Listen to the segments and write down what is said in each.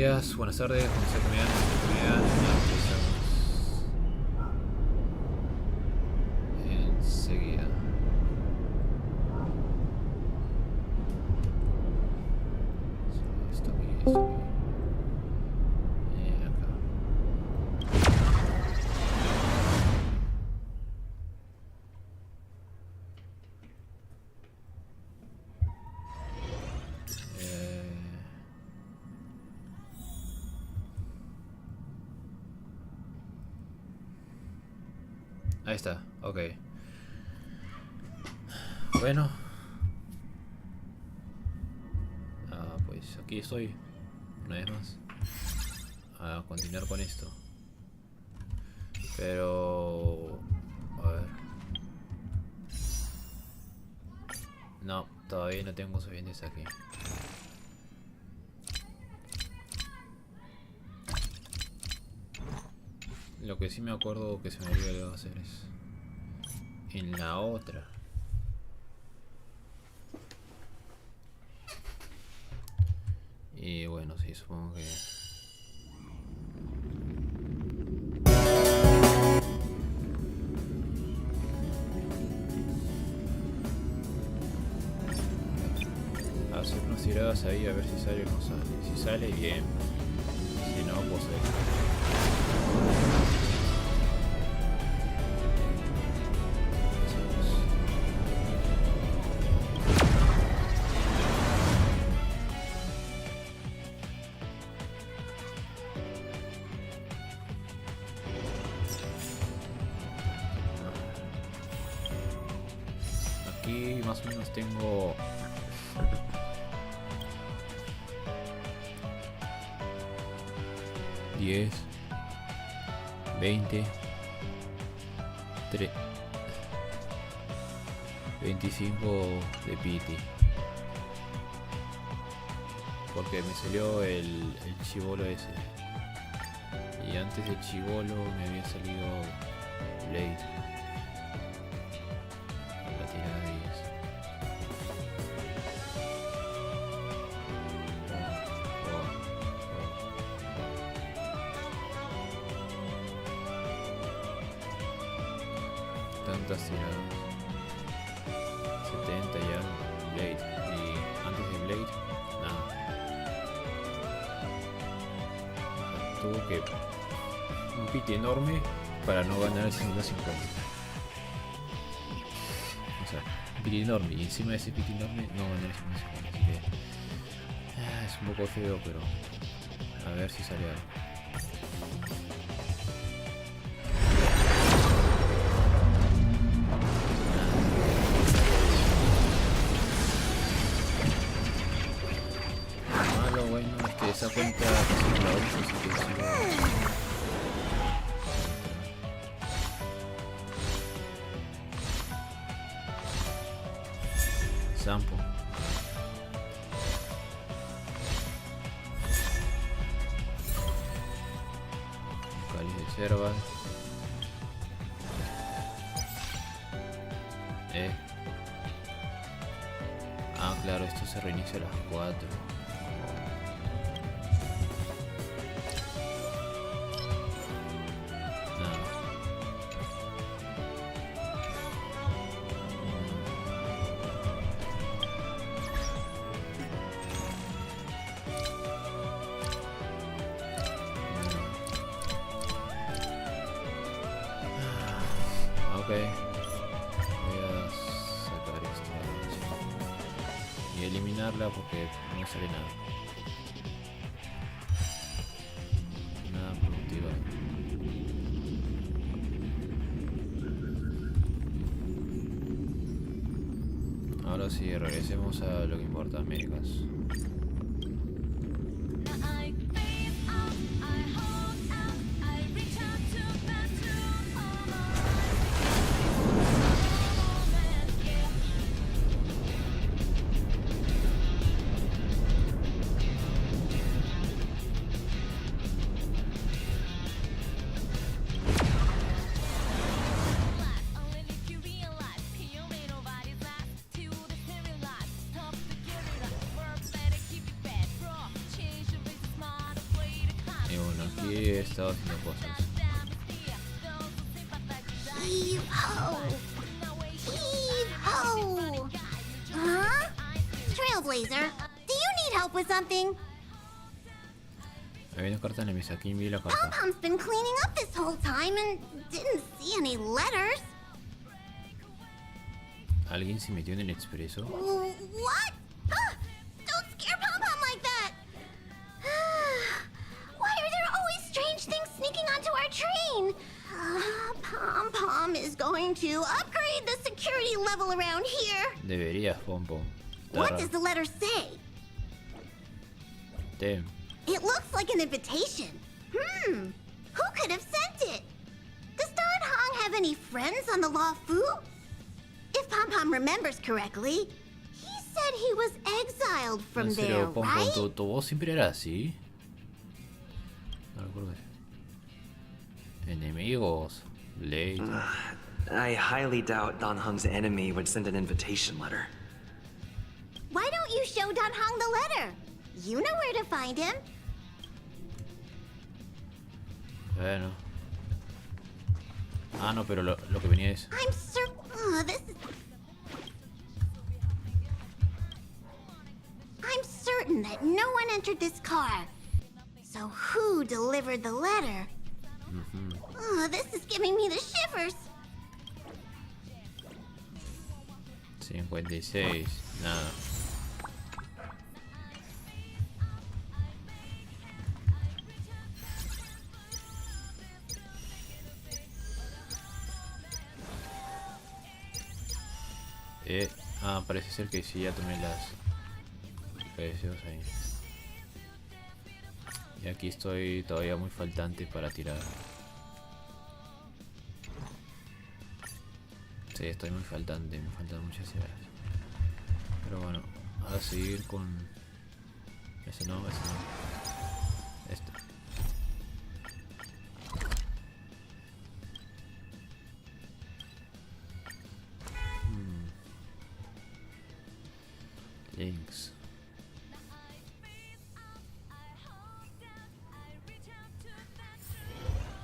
días, buenas tardes, cuando sea que me dan, empezamos enseguida. Esto aquí, esto aquí. Acá. Ahí está, ok. Bueno. Pues aquí estoy. Una vez más. A continuar con esto. Pero... a ver. No, todavía no tengo suficientes aquí. Lo que sí me acuerdo que se me había olvidado hacer es... en la otra. Y bueno, sí, supongo que... hacer unas tiradas ahí a ver si sale o no sale. Si sale, bien. Si no, pues aquí más o menos tengo... 10, 20, 3, 25 de piti. Porque me salió el chibolo ese. Y antes del chibolo me había salido Blade. La tirada de 10. Tantas tiradas. 70 ya Blade. Y antes de Blade, nada. Tuvo que un piti enorme para no ganar el 50-50. O sea, un piti enorme y encima de ese piti enorme no ganar el 50-50. Así que es un poco feo, pero a ver si sale algo. Esa cuenta casi no la uso, así que sí Sampo. Un cáliz de cerva. Ah, claro, esto se reinicia a las 4. Voy a sacar esta y eliminarla porque no sale nada productiva. Ahora sí, regresemos a lo que importa, Américas. Bueno, aquí he estado haciendo cosas. Heave ho! Heave ho! Huh? Trailblazer, do you need help with something? Hay una carta en la mesa. Aquí vi la carta. Pom-Pom's been cleaning up this whole time and didn't see any letters. ¿Alguien se metió en el expreso? What? Don't scare Pom-Pom like that! Why are there always strange things sneaking onto our train? Pom-Pom is going to upgrade the security level around here. Deberías, Pom-Pom. What does the letter say? Damn. It looks like an invitation. Who could have sent it? Does Don Hong have any friends on the Law Fu? If Pom-Pom remembers correctly, he said he was exiled from En there, serio, Pom-Pom, right? ¿tu voz siempre era así? No recuerdo. Enemigos. Late. I highly doubt Don Hung's enemy would send an invitation letter. Why don't you show Don Hong the letter? You know where to find him. Bueno. Ah, no, pero lo que venía es... I'm certain. I'm certain that no one entered this car. So who delivered the letter? This is giving me the shivers. 56. Nada. Parece ser que sí, ya tomé las deseos ahí. Y aquí estoy todavía muy faltante para tirar. Sí, estoy muy faltante, me faltan muchas ideas. Pero bueno, a seguir con... Ese no. Este. Links.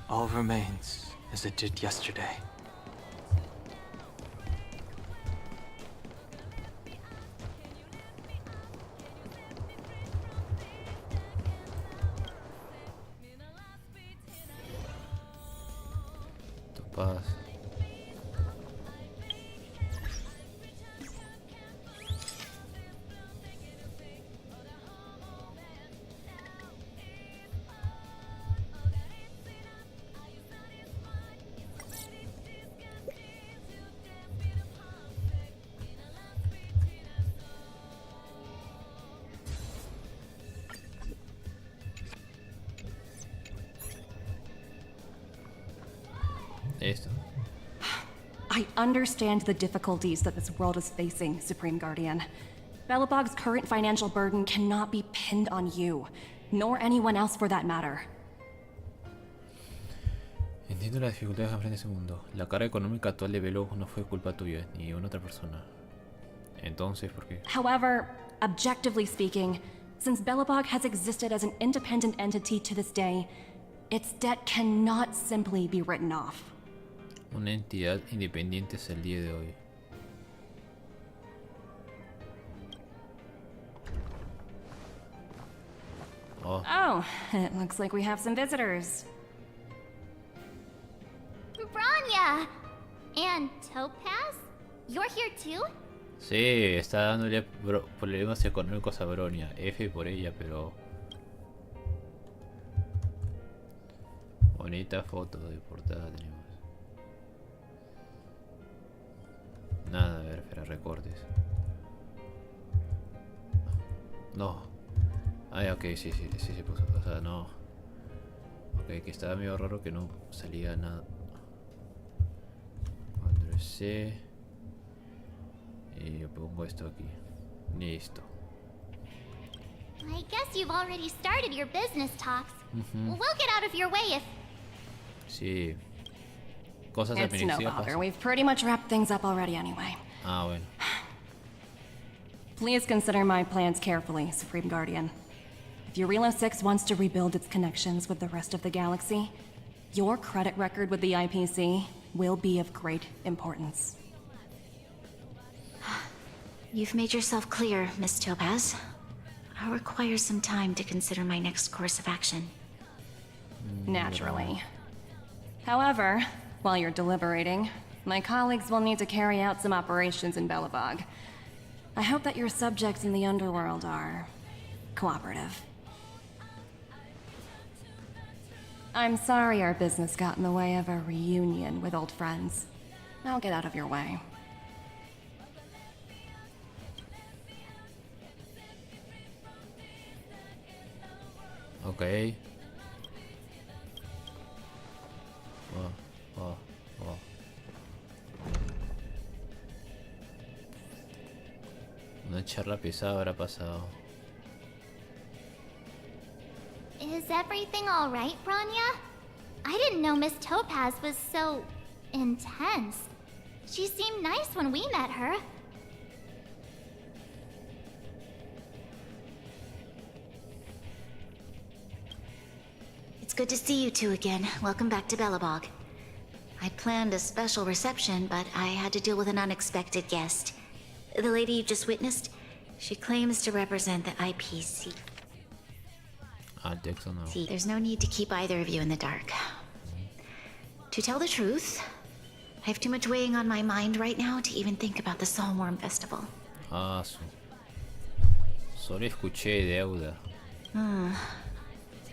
All remains as it did yesterday. Topaz. Esto. I understand the difficulties that this world is facing, Supreme Guardian. Belobog's current financial burden cannot be pinned on you, nor anyone else for that matter. Entiendo las dificultades que enfrenta ese mundo. La carga económica actual de Belobog no fue culpa tuya, ni de una otra persona. Entonces, ¿por qué? However, objectively speaking, since Belobog has existed as an independent entity to this day, its debt cannot simply be written off. Una entidad independiente es el día de hoy. Oh, it looks like we have some visitors. Branya! And Topaz? You're here too? Sí, está dándole problemas económicos a Bronya. F por ella, pero... Bonita foto de portada tenemos. Nada, a ver, espera, recortes. No. Ay, ok, sí se puso. O sea, no. Ok, que estaba medio raro que no salía nada. Control C. Y yo pongo esto aquí. Listo. I guess you've already started your business talks. We'll get out of your way if... Sí. Cosas It's no administrativas bother. pasan. We've pretty much wrapped things up already anyway. Ah, bueno. Please consider my plans carefully, Supreme Guardian. If Yarilo 6 wants to rebuild its connections with the rest of the galaxy, your credit record with the IPC will be of great importance. You've made yourself clear, Miss Topaz. I'll require some time to consider my next course of action. Naturally. However, while you're deliberating, my colleagues will need to carry out some operations in Belobog. I hope that your subjects in the underworld are cooperative. I'm sorry our business got in the way of a reunion with old friends. I'll get out of your way. Ok. Oh. Una charla pesada habrá pasado. Is everything all right, Branya? I didn't know Miss Topaz was so intense. She seemed nice when we met her. It's good to see you two again. Welcome back to Belobog. I planned a special reception, but I had to deal with an unexpected guest. The lady you just witnessed, she claims to represent the IPC. Dixon, no. See, there's no need to keep either of you in the dark. To tell the truth, I have too much weighing on my mind right now to even think about the Saltworm Festival. Solo escuché deuda.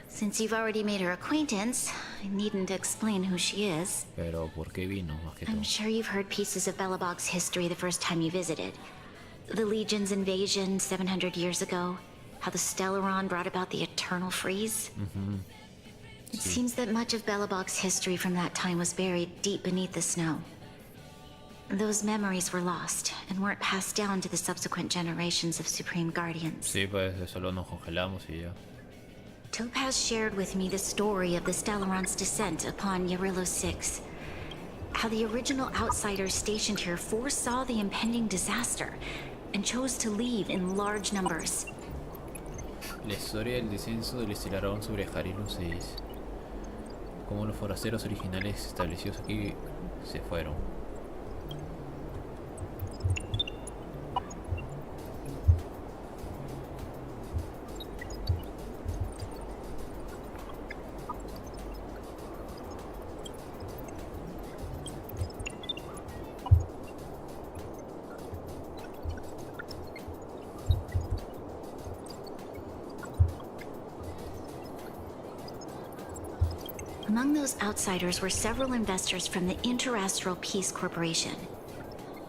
Since you've already made her acquaintance, I needn't explain who she is. Pero ¿por qué vino más que todo? I'm sure you've heard pieces of Belobog's history the first time you visited. The Legion's invasion 700 years ago, how the Stellaron brought about the Eternal Freeze. It seems that much of Belobog's history from that time was buried deep beneath the snow. Those memories were lost and weren't passed down to the subsequent generations of Supreme Guardians. Sí, pues solo nos congelamos y ya. Topaz shared with me the story of the Stellaron's descent upon Yarilo 6. How the original outsiders stationed here foresaw the impending disaster and chose to leave in large numbers. La historia del descenso del Stellaron sobre Jarilo 6. Como los forasteros originales establecidos aquí se fueron. Among those outsiders were several investors from the Interastral Peace Corporation.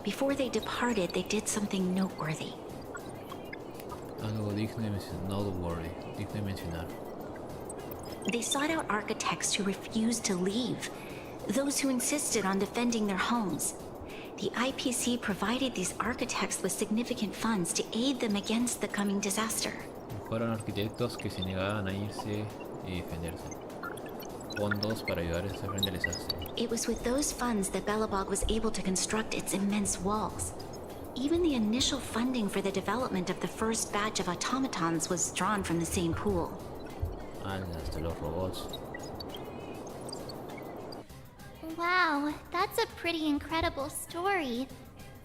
Before they departed, they did something noteworthy. Algo digno de mencionar. Noteworthy. Digno de mencionar. They sought out architects who refused to leave, those who insisted on defending their homes. The IPC provided these architects with significant funds to aid them against the coming disaster. Fueron arquitectos que se negaban a irse y defenderse. Fondos para ayudar a hacer frente al desastre. It was with those funds that Belobog was able to construct its immense walls. Even the initial funding for the development of the first batch of automatons was drawn from the same pool. Hasta los robots. Wow, that's a pretty incredible story.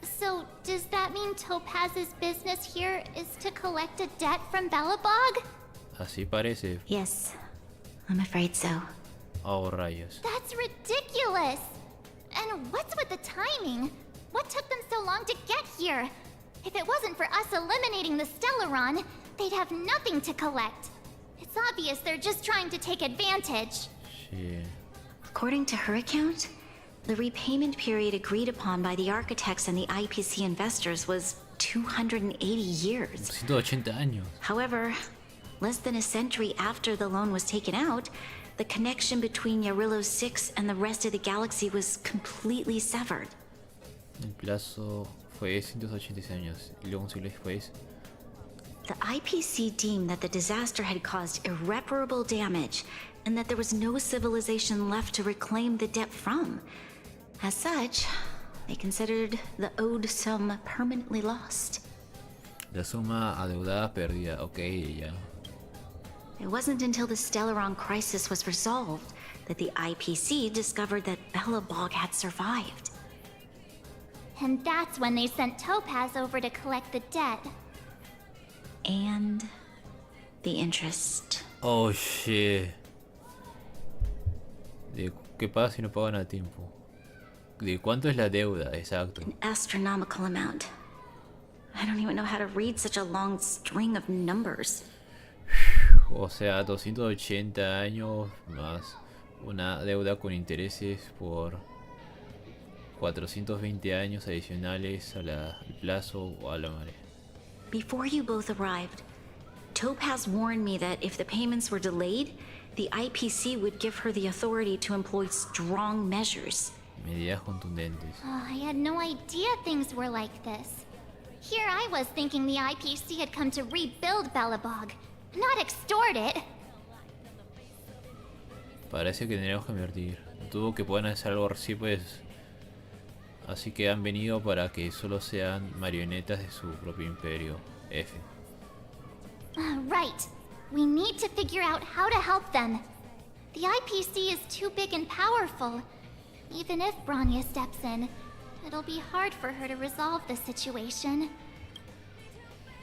So, does that mean Topaz's business here is to collect a debt from Belobog? Así parece. Yes, I'm afraid so. Oh, rayos. That's ridiculous! And what's with the timing? What took them so long to get here? If it wasn't for us eliminating the Stellaron, they'd have nothing to collect. It's obvious they're just trying to take advantage. Sí. According to her account, the repayment period agreed upon by the architects and the IPC investors was 280 years. 180 años. However, less than a century after the loan was taken out, the connection between Yarilo 6 and the rest of the galaxy was completely severed. El plazo fue 186 años y luego un siglo después. The IPC deemed that the disaster had caused irreparable damage and that there was no civilization left to reclaim the debt from. As such, they considered the owed sum permanently lost. La suma adeudada perdida. Ok, ya. It wasn't until the Stellaron crisis was resolved that the IPC discovered that Belobog had survived. And that's when they sent Topaz over to collect the debt. And the interest. Oh shit. ¿Qué pasa si no pagan a tiempo? ¿De cuánto es la deuda? Exacto. An astronomical amount. I don't even know how to read such a long string of numbers. O sea, 280 años más una deuda con intereses por 420 años adicionales al plazo o a la marea. Before you both arrived, Topaz warned me that if the payments were delayed, the IPC would give her the authority to employ strong measures. Medidas contundentes. Oh, I had no idea things were like this. Here I was thinking the IPC had come to rebuild Belobog, not extort it. Parece que tendríamos que invertir. Dudo que puedan hacer algo así, pues. Así que han venido para que solo sean marionetas de su propio imperio. F. Right. We need to figure out how to help them. The IPC is too big and powerful. Even if Bronya steps in, it'll be hard for her to resolve the situation.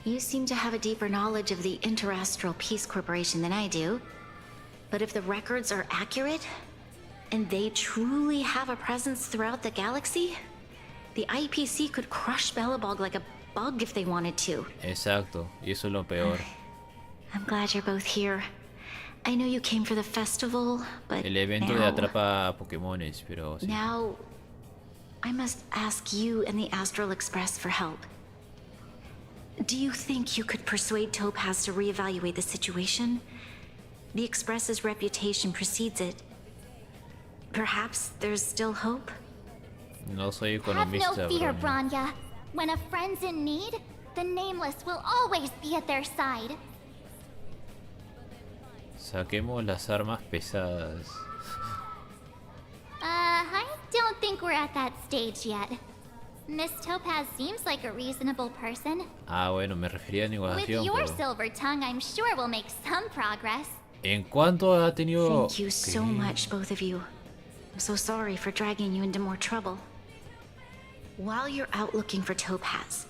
You seem to have a deeper knowledge of the Interastral Peace Corporation than I do. But if the records are accurate, and they truly have a presence throughout the galaxy, the IPC could crush Belobog like a bug if they wanted to. Exacto, y eso es lo peor. I'm glad you're both here. I know you came for the festival, but El evento de atrapa Pokémones, pero sí. Now, I must ask you and the Astral Express for help. Do you think you could persuade Topaz to reevaluate the situation? The Express's reputation precedes it. Perhaps there's still hope? No soy Have economista, no fear, Bronya. Bronya. When a friend's in need, the Nameless will always be at their side. Saquemos las armas pesadas. I don't think we're at that stage yet. Miss Topaz seems like a reasonable person. Ah, bueno, me refería a With negociación, your pero... silver tongue, I'm sure we'll make some progress. ¿En cuánto ha tenido...? Thank you so ¿Qué? much, both of you. I'm so sorry for dragging you into more trouble. While you're out looking for Topaz,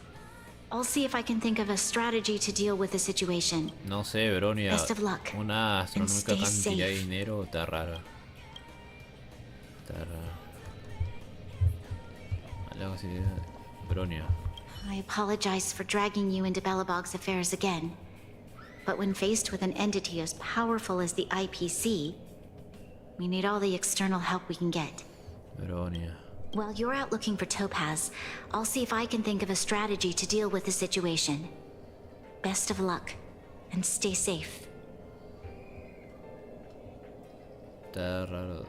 I'll see if I can think of a strategy to deal with the situation. No sé, Bronya. Best of luck, Una and astronómica stay cantidad de safe. dinero está rara. Está rara. Algo así de... Bronya. I apologize for dragging you into Belobog's affairs again. But when faced with an entity as powerful as the IPC, we need all the external help we can get. Bronya. While you're out looking for Topaz, I'll see if I can think of a strategy to deal with the situation. Best of luck, and stay safe. Está raro.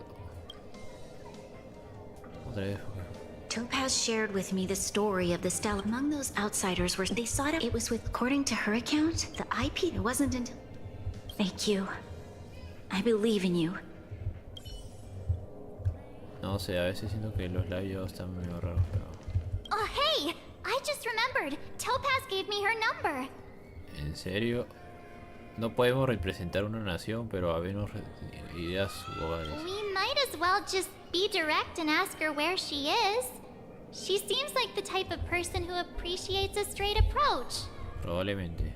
Otra vez. Topaz shared with me the story of the Stella. Among those outsiders were they sought out. It was with, according to her account, the IP. It wasn't until. Thank you. I believe in you. No sé, a veces siento que los labios están medio raros, pero... Oh, hey! I just remembered. Topaz gave me her number. ¿En serio? No podemos representar una nación, pero habemos ideas globales. We might as well just be direct and ask her where she is. She seems like the type of person who appreciates a straight approach. Probablemente.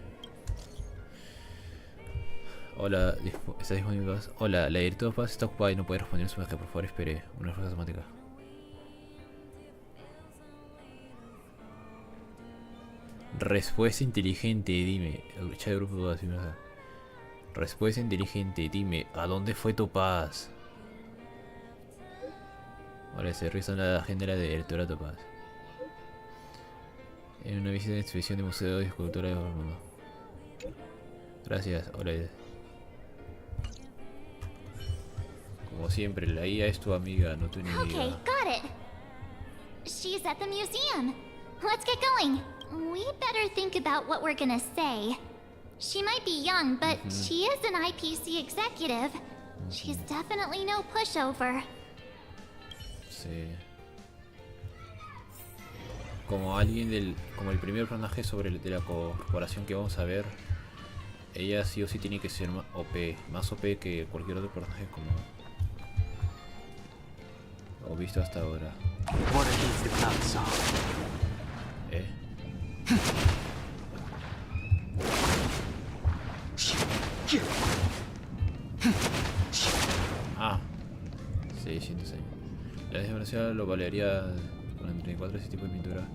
Hola, ¿estás disponible? Hola, la directora de paz está ocupada y no puede responder su mensaje. Por favor, espere. Una respuesta automática. Respuesta inteligente, dime. El chat de grupo todo así, ¿verdad? Respuesta inteligente, dime. ¿A dónde fue Topaz? Ahora se revisa la agenda de la directora Topaz. En una visita de exhibición de museo y escultura de mundo. Gracias, hola. Como siempre, la IA es tu amiga, no tu enemiga. Okay, got it. She's at the museum. Let's get going. We better think about what we're gonna say. She might be young, but she is an IPC executive. She's definitely no pushover. Sí. Como alguien del... Como el primer personaje de la corporación que vamos a ver. ella sí o sí tiene que ser más OP, más OP que cualquier otro personaje como o visto hasta ahora. Water heats the cloud song. ¿Eh? Ah, 600 años. La desgracia lo valería con 34 ese tipo de pintura.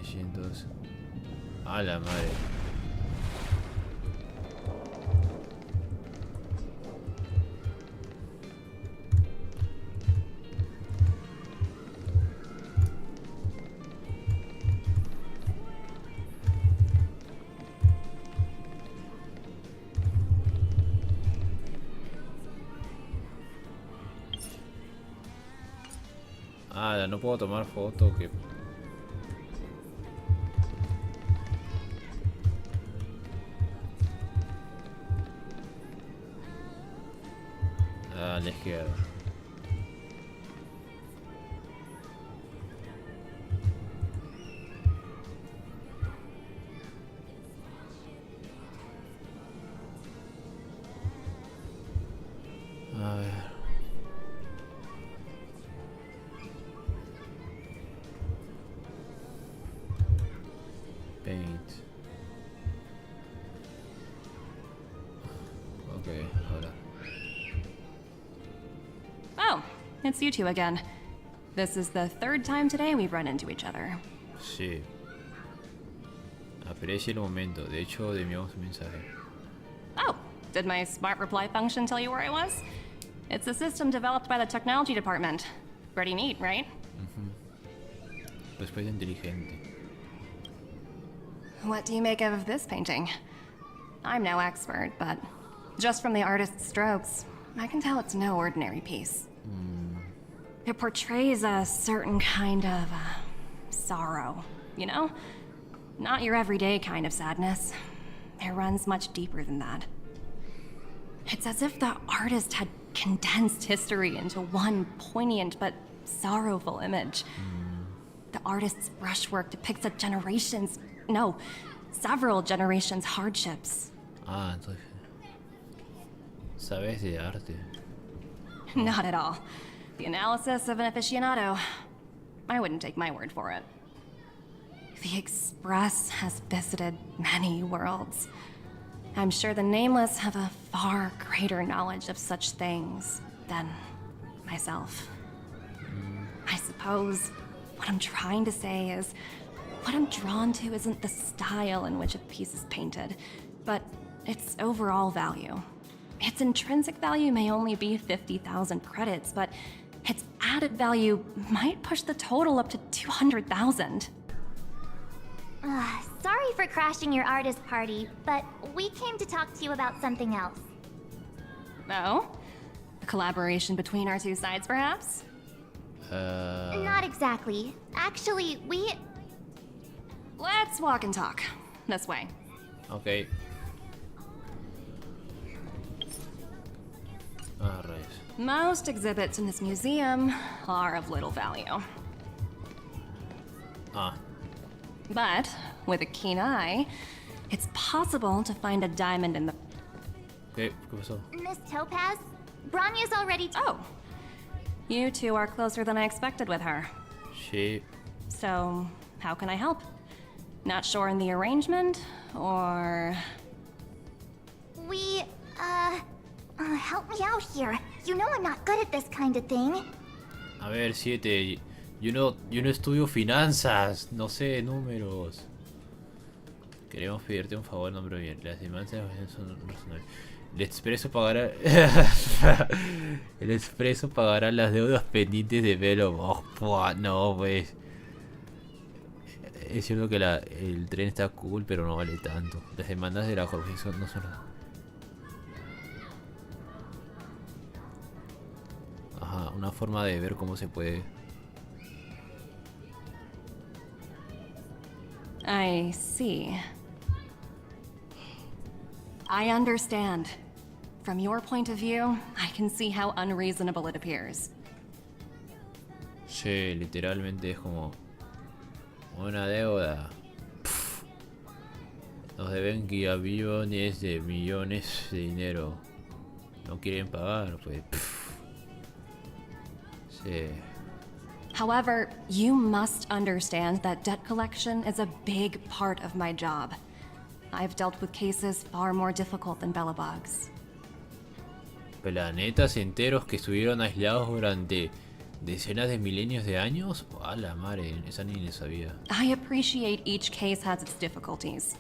600. A la madre. Ah, no puedo tomar foto que... Ah, a la izquierda. A ver. Paint. Okay, ahora. Oh, it's you two again. This is the third time today we've run into each other. Sí. Aprecie el momento. De hecho, le enviamos un mensaje. Oh, did my smart reply function tell you where I was? It's a system developed by the technology department. Pretty neat, right? Respuesta inteligente. What do you make of this painting? I'm no expert, but just from the artist's strokes, I can tell it's no ordinary piece. It portrays a certain kind of sorrow, you know? Not your everyday kind of sadness. It runs much deeper than that. It's as if the artist had condensed history into one poignant but sorrowful image. The artist's brushwork depicts a several generations' hardships. Ah, entonces... ¿Sabes de arte? Not at all. The analysis of an aficionado. I wouldn't take my word for it. The Express has visited many worlds. I'm sure the Nameless have a far greater knowledge of such things than myself. I suppose what I'm trying to say is, what I'm drawn to isn't the style in which a piece is painted, but its overall value. Its intrinsic value may only be 50,000 credits, but its added value might push the total up to 200,000. Sorry for crashing your artist party, but we came to talk to you about something else. Oh? A collaboration between our two sides, perhaps? Not exactly. Actually, Let's walk and talk. This way. Ok. Ah, rayos. Most exhibits in this museum are of little value. Ah, But, with a keen eye, it's possible to find a diamond in the... ¿qué pasó? Miss Topaz, Branya's already... Oh! You two are closer than I expected with her. Sí. So, how can I help? Not sure in the arrangement, or... help me out here. You know I'm not good at this kind of thing. A ver, 7. Yo no estudio finanzas, no sé números. Queremos pedirte un favor, no, pero bien. Las demandas son razonables. El expreso pagará. El expreso pagará las deudas pendientes de Velo. Oh, no, pues. Es cierto que el tren está cool, pero no vale tanto. Las demandas de la corporación no son nada. Ajá, una forma de ver cómo se puede. I see. I understand. From your point of view, I can see how unreasonable it appears. Sí, literalmente es como una deuda. Nos deben billones de millones de dinero. No quieren pagar, pues. Sí. However, you must understand that debt collection is a big part of my job. I've dealt with cases far more difficult than Belobog's. Planetas enteros que estuvieron aislados durante decenas de milenios de años. A la madre, esa ni le sabía. I appreciate each case has its difficulties.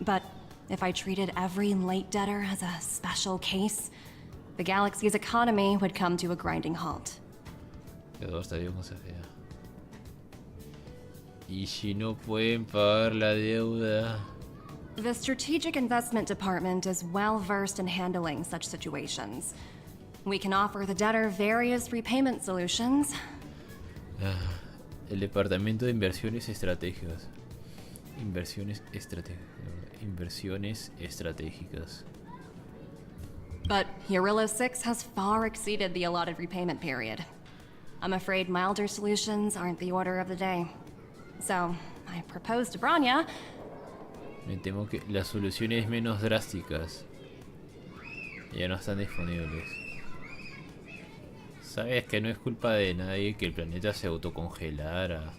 But if I treated every late debtor as a special case, the galaxy's economy would come to a grinding halt. Quedó hasta Dios cosa fea. ¿Y si no pueden pagar la deuda? The Strategic Investment Department is well versed in handling such situations. We can offer the debtor various repayment solutions. El Departamento de Inversiones Estratégicas. Inversiones estratégicas. But Eurillo 6 has far exceeded the allotted repayment period. I'm afraid milder solutions aren't the order of the day. So, I proposed to Branya. Me temo que las soluciones menos drásticas ya no están disponibles. Sabes que no es culpa de nadie que el planeta se autocongelara.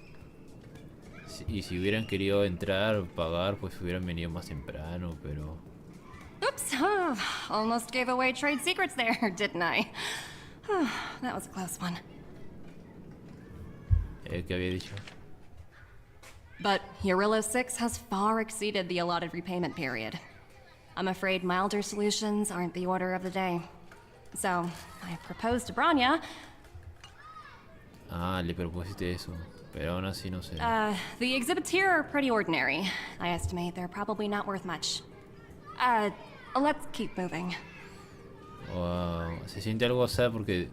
Y si hubieran querido entrar, pagar, pues hubieran venido más temprano, pero... Oops, almost gave away trade secrets there, didn't I? That was a close one. ¿Qué había dicho? But Eurillo 6 has far exceeded the allotted repayment period. I'm afraid milder solutions aren't the order of the day. So, I proposed to Branya. Ah, le propusiste eso. Pero aún así no sé. The exhibits here are pretty ordinary. I estimate they're probably not worth much. Let's keep moving. Wow, se siente algo sad porque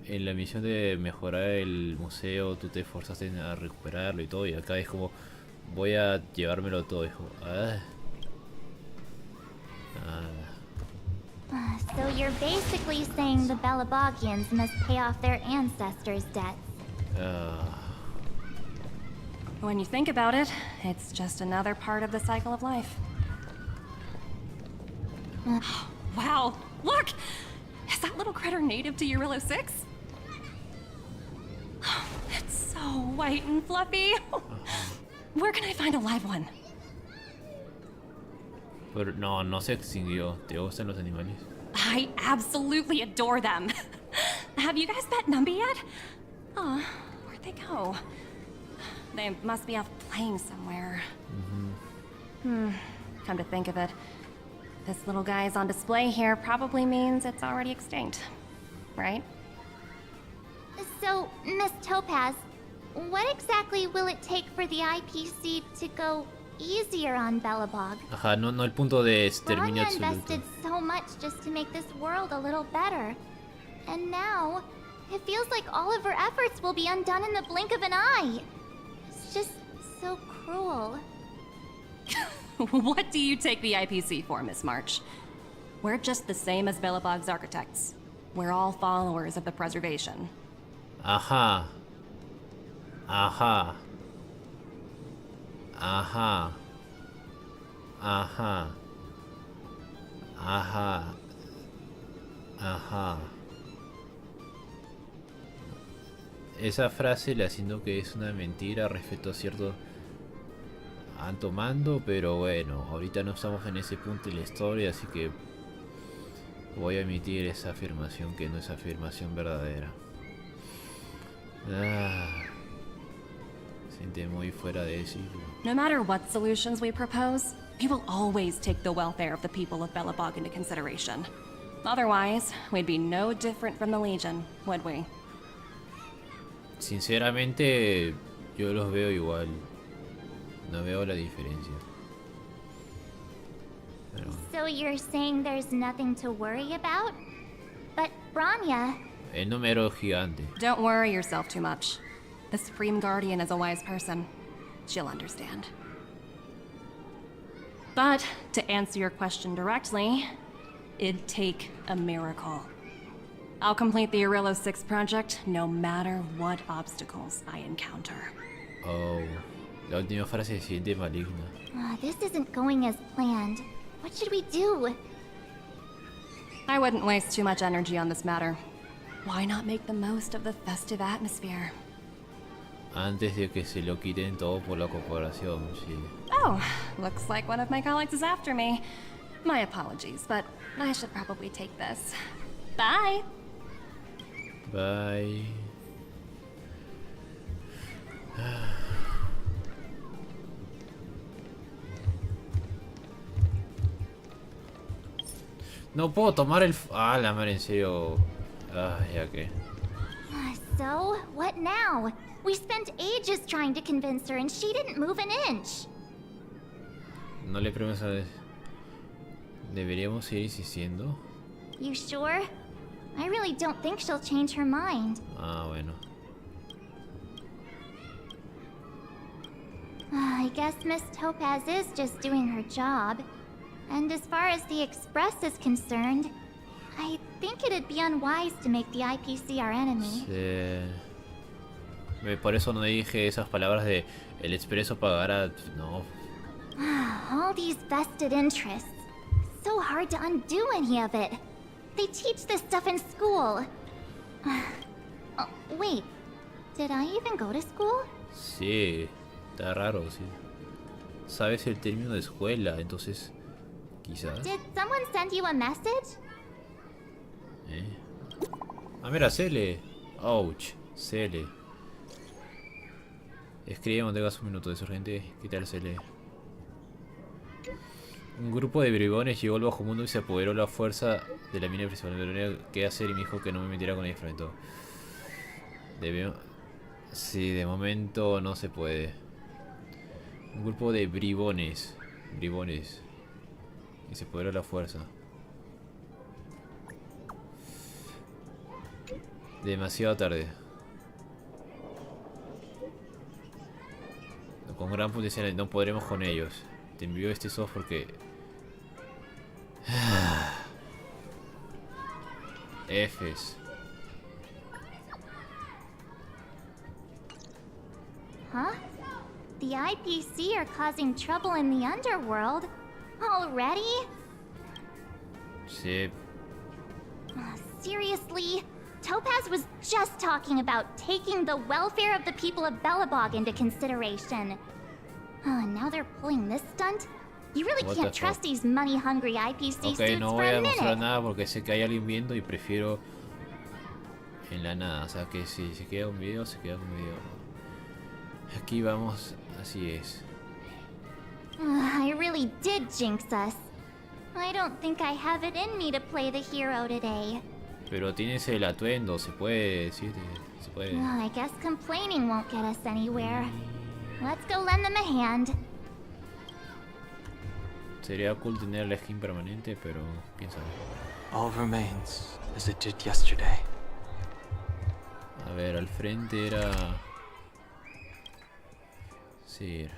en la misión de mejorar el museo tú te esforzaste a recuperarlo y todo, y acá es como voy a llevármelo todo, hijo. So you're basically saying the Belabogians must pay off their ancestors' debts. When you think about it, it's just another part of the cycle of life. Wow, look! Is that little critter native to Eurillo 6? It's so white and fluffy. Where can I find a live one? Pero no se extinguió. ¿Te gustan los animales? I absolutely adore them. Have you guys met Numby yet? Oh, where'd they go? They must be off playing somewhere. Come to think of it, this little guy's on display here probably means it's already extinct, right? So, Miss Topaz, what exactly will it take for the IPC to go easier on Belobog? Ajá, no el punto de exterminio Branya invested absoluto. so much just to make this world a little better. And now, it feels like all of her efforts will be undone in the blink of an eye. It's just so cruel. What do you take the IPC for, Miss March? We're just the same as Belobog's architects. We're all followers of the preservation. Ajá. Ajá. Ajá. Ajá. Ajá. Ajá. Esa frase la siento que es una mentira respecto a cierto alto mando, pero bueno, ahorita no estamos en ese punto de la historia, así que voy a emitir esa afirmación que no es afirmación verdadera. Siente muy fuera de ciclo. No matter what solutions we propose, we will always take the welfare of the people of Belobog into consideration. Otherwise, we'd be no different from the Legion, would we? Sinceramente, yo los veo igual. No veo la diferencia. Pero So you're saying there's nothing to worry about? But Branya, el número es gigante. Don't worry yourself too much. The Supreme Guardian is a wise person. She'll understand. But, to answer your question directly, it'd take a miracle. I'll complete the Eurillo 6 project no matter what obstacles I encounter. Oh. La última frase se siente maligna. This isn't going as planned. What should we do? I wouldn't waste too much energy on this matter. Why not make the most of the festive atmosphere? Antes de que se lo quiten todo por la corporación, sí. Oh, looks like one of my colleagues is after me. My apologies, but I should probably take this. Bye! Bye. No puedo tomar el... Ah, la madre, en serio. Ah, ya que... So, what now? We spent ages trying to convince her and she didn't move an inch. No le preguntes a... ¿Deberíamos seguir insistiendo? You sure? I really don't think she'll change her mind. Ah, bueno. I guess Miss Topaz is just doing her job. And as far as the Express is concerned, I think it'd be unwise to make the IPC our enemy. Sí. Por eso no dije esas palabras de el expreso pagará... No. All these vested interests. So hard to undo any of it. They teach this stuff in school. Oh, wait. Did I even go to school? Sí. Está raro, sí. Sabes el término de escuela, entonces... Quizás... Did someone send you a message? Ah, mira, Cele. Ouch. Cele. Escribe cuando tengas un minuto de urgente. ¿Qué tal, Cele? Un grupo de bribones llegó al bajo mundo y se apoderó la fuerza de la mina principal. Me tenía que hacer y me dijo que no me metiera con el fragmento. Debemos... Sí, de momento no se puede. Un grupo de bribones. Bribones. Y se apoderó la fuerza. Demasiado tarde. Con gran potencial no podremos con ellos. Te envío este software que... Fs. Huh? The IPC are causing trouble in the underworld? Already? Sí. Seriously? Topaz was just talking about taking the welfare of the people of Belobog into consideration. Oh, and now they're pulling this stunt? You really What can't the trust these money-hungry IPC Ok, students no for voy a a mostrar minute. nada porque sé que hay alguien viendo y prefiero en la nada. O sea que si se queda un video, se queda un video. Aquí vamos, así es. I really did jinx us. I don't think I have it in me to play the hero today. Pero tienes el atuendo, se puede decir, se puede. I guess complaining won't get us anywhere. Let's go lend them a hand. Sería cool tener la skin permanente, pero quién sabe. All remains as it did yesterday. A ver, al frente era... Sí.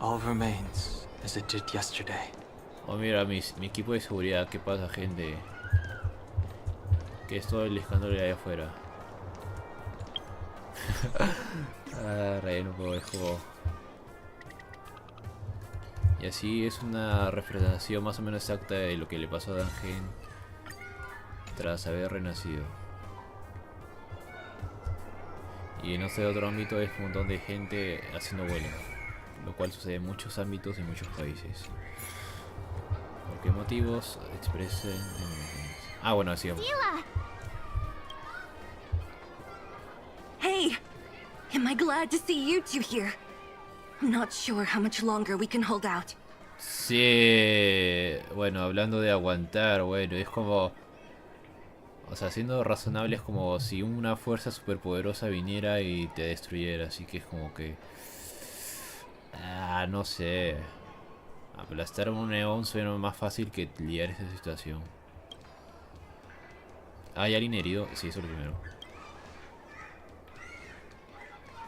All remains as it did yesterday. Oh, mira, mi equipo de seguridad. ¿Qué pasa, gente? Que es todo el escándalo de ahí afuera. Ah, rey, no puedo, es como... Y así es una refractación más o menos exacta de lo que le pasó a Dangen tras haber renacido. Y en este otro ámbito es un montón de gente haciendo huelga, lo cual sucede en muchos ámbitos y en muchos países. ¿Por qué motivos? Expresen... Ah, bueno, sigamos. Sila! Hey! Am I glad to see you two here? I'm not sure how much longer we can hold out. Sí, bueno, hablando de aguantar, bueno, es como... O sea, siendo razonable es como si una fuerza superpoderosa viniera y te destruyera, así que es como que... Ah, no sé. Aplastar un neón suena más fácil que lidiar esta situación. ¿Hay alguien herido? Sí, eso es lo primero.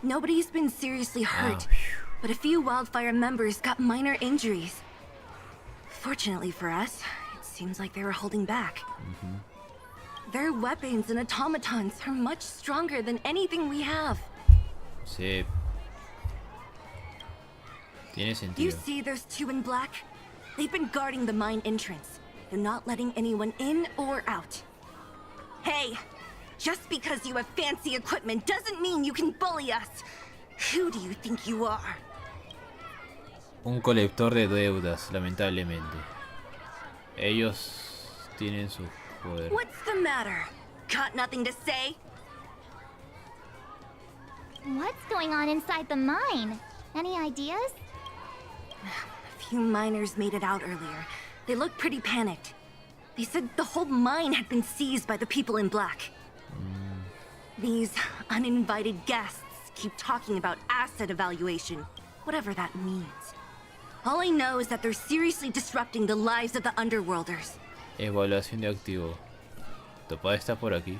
Nobody's been seriously hurt, but a few Wildfire members got minor injuries. Fortunately for us, it seems like they were holding back. Their weapons and automatons are much stronger than anything we have. Sí. Tiene You sentido. see those two in black? They've been guarding the mine entrance. They're not letting anyone in or out. Hey, just because you have fancy equipment doesn't mean you can bully us. Who do you think you are? Un colector de deudas, lamentablemente. Ellos tienen su poder. What's the matter? Got nothing to say? What's going on inside the mine? Any ideas? A few miners made it out earlier. They looked pretty panicked. They said the whole mine had been seized by the people in black. These uninvited guests keep talking about asset evaluation, whatever that means. All I know is that they're seriously disrupting the lives of the Underworlders. Evaluación de activo. Topada está por aquí.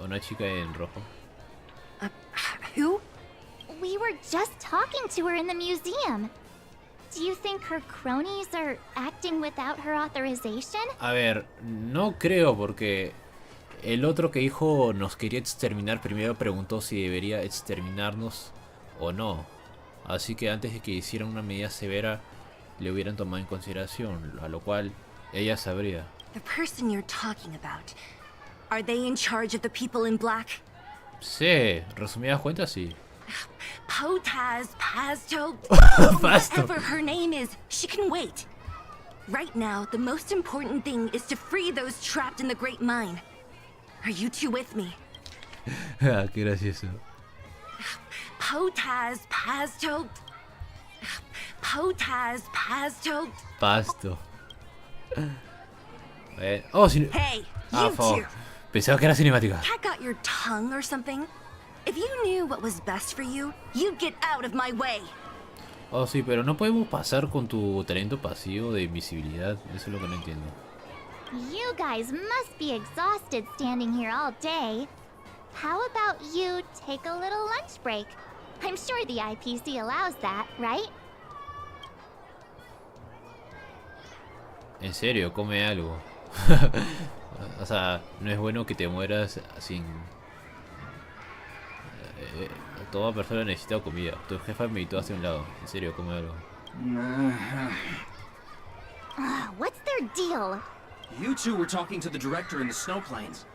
Una chica en rojo. Who? We were just talking to her in the museum. Do you think her cronies are acting without her authorization? A ver, no creo porque el otro que dijo nos quería exterminar primero preguntó si debería exterminarnos o no. Así que antes de que hicieran una medida severa le hubieran tomado en consideración, a lo cual ella sabría. The person you're talking about. Are they in charge of the people in black? Sí, resumidas cuentas sí. Potaz, Pasto, Pasto. whatever her name is, she can wait. Right now, the most important thing is to free those trapped in the Great Mine. Are you two with me? Qué gracioso. Potaz, Pasto. Potaz, Pasto. Pasto. Oh, Hey, ah, you fuck. two. Pensaba que era cinemática. Cat got your tongue or something? If you knew what was best for you, you'd get out of my way. Oh, sí, pero no podemos pasar con tu talento pasivo de invisibilidad. Eso es lo que no entiendo. You guys must be exhausted standing here all day. How about you take a little lunch break? I'm sure the IPC allows that, right? En serio, come algo. O sea, no es bueno que te mueras sin... toda persona necesita comida. Tu jefa meditó hacia un lado. En serio, come algo. What's their deal? You two were talking to the director in the snow plains.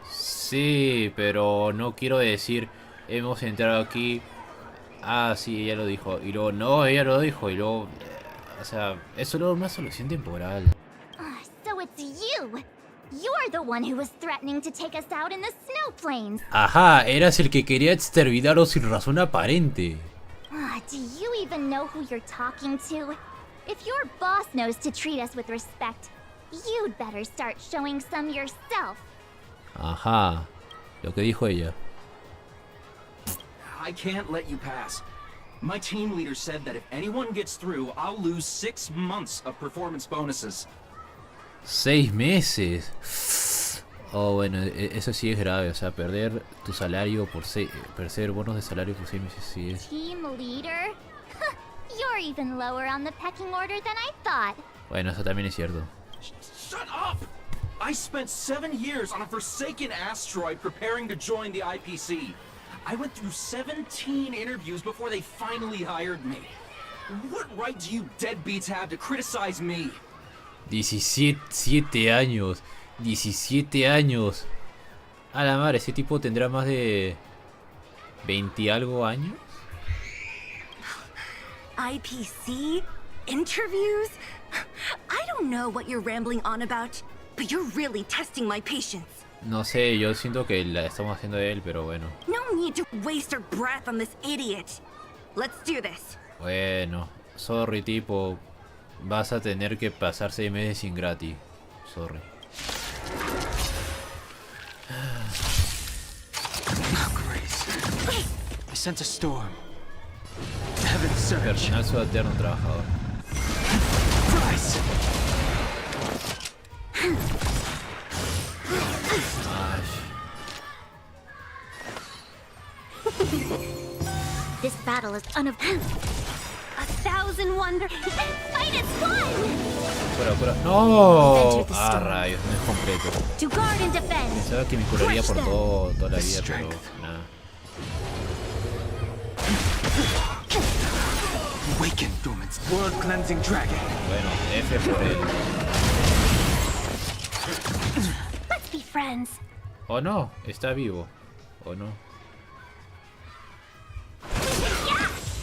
Sí, pero no quiero decir hemos entrado aquí. Ah, sí, ella lo dijo. Y luego, no, ella lo dijo. Y luego, o sea, es solo una solución temporal. So it's you. You're the one who was threatening to take us out in the snow plains. Ajá, eras el que quería exterminaros sin razón aparente. Do you even know who you're talking to? If your boss knows to treat us with respect, you'd better start showing some yourself. Ajá, lo que dijo ella. I can't let you pass. My team leader said that if anyone gets through, I'll lose 6 months of performance bonuses. 6 meses. Oh, bueno, eso sí es grave. O sea, perder tu salario por perder bonos de salario por 6 meses sí es. Team leader? You're even lower on the pecking order than I thought. Bueno, eso también es cierto. Shut up! I spent 7 years on a forsaken asteroid preparing to join the IPC. I went through 17 interviews before they finally hired me. What right do you deadbeats have to criticize me? 17 años. 17 años. A la madre, ese tipo tendrá más de 20 y algo años. IPC? Interviews? I don't know what you're rambling on about, but you're really testing my patience. No sé, yo siento que la estamos haciendo de él, pero bueno. No need to waste our breath on this idiot. Let's do this. Bueno, sorry tipo. Vas a tener que pasar 6 meses sin gratis. Sorry. Oh, Grace. I sent a storm. Heaven surge. Personal subalterno trabajador. Rise. Ay. This battle is A thousand wonder. Fight is fun! Cura. ¡No! Ah, rayos, no es completo. To guard and defend. Pensaba que me curaría por toda la vida, pero nada. Awaken, dormant world-cleansing dragon. Bueno, F por él. Let's be friends. ¿O no? ¿Está vivo? ¿O no?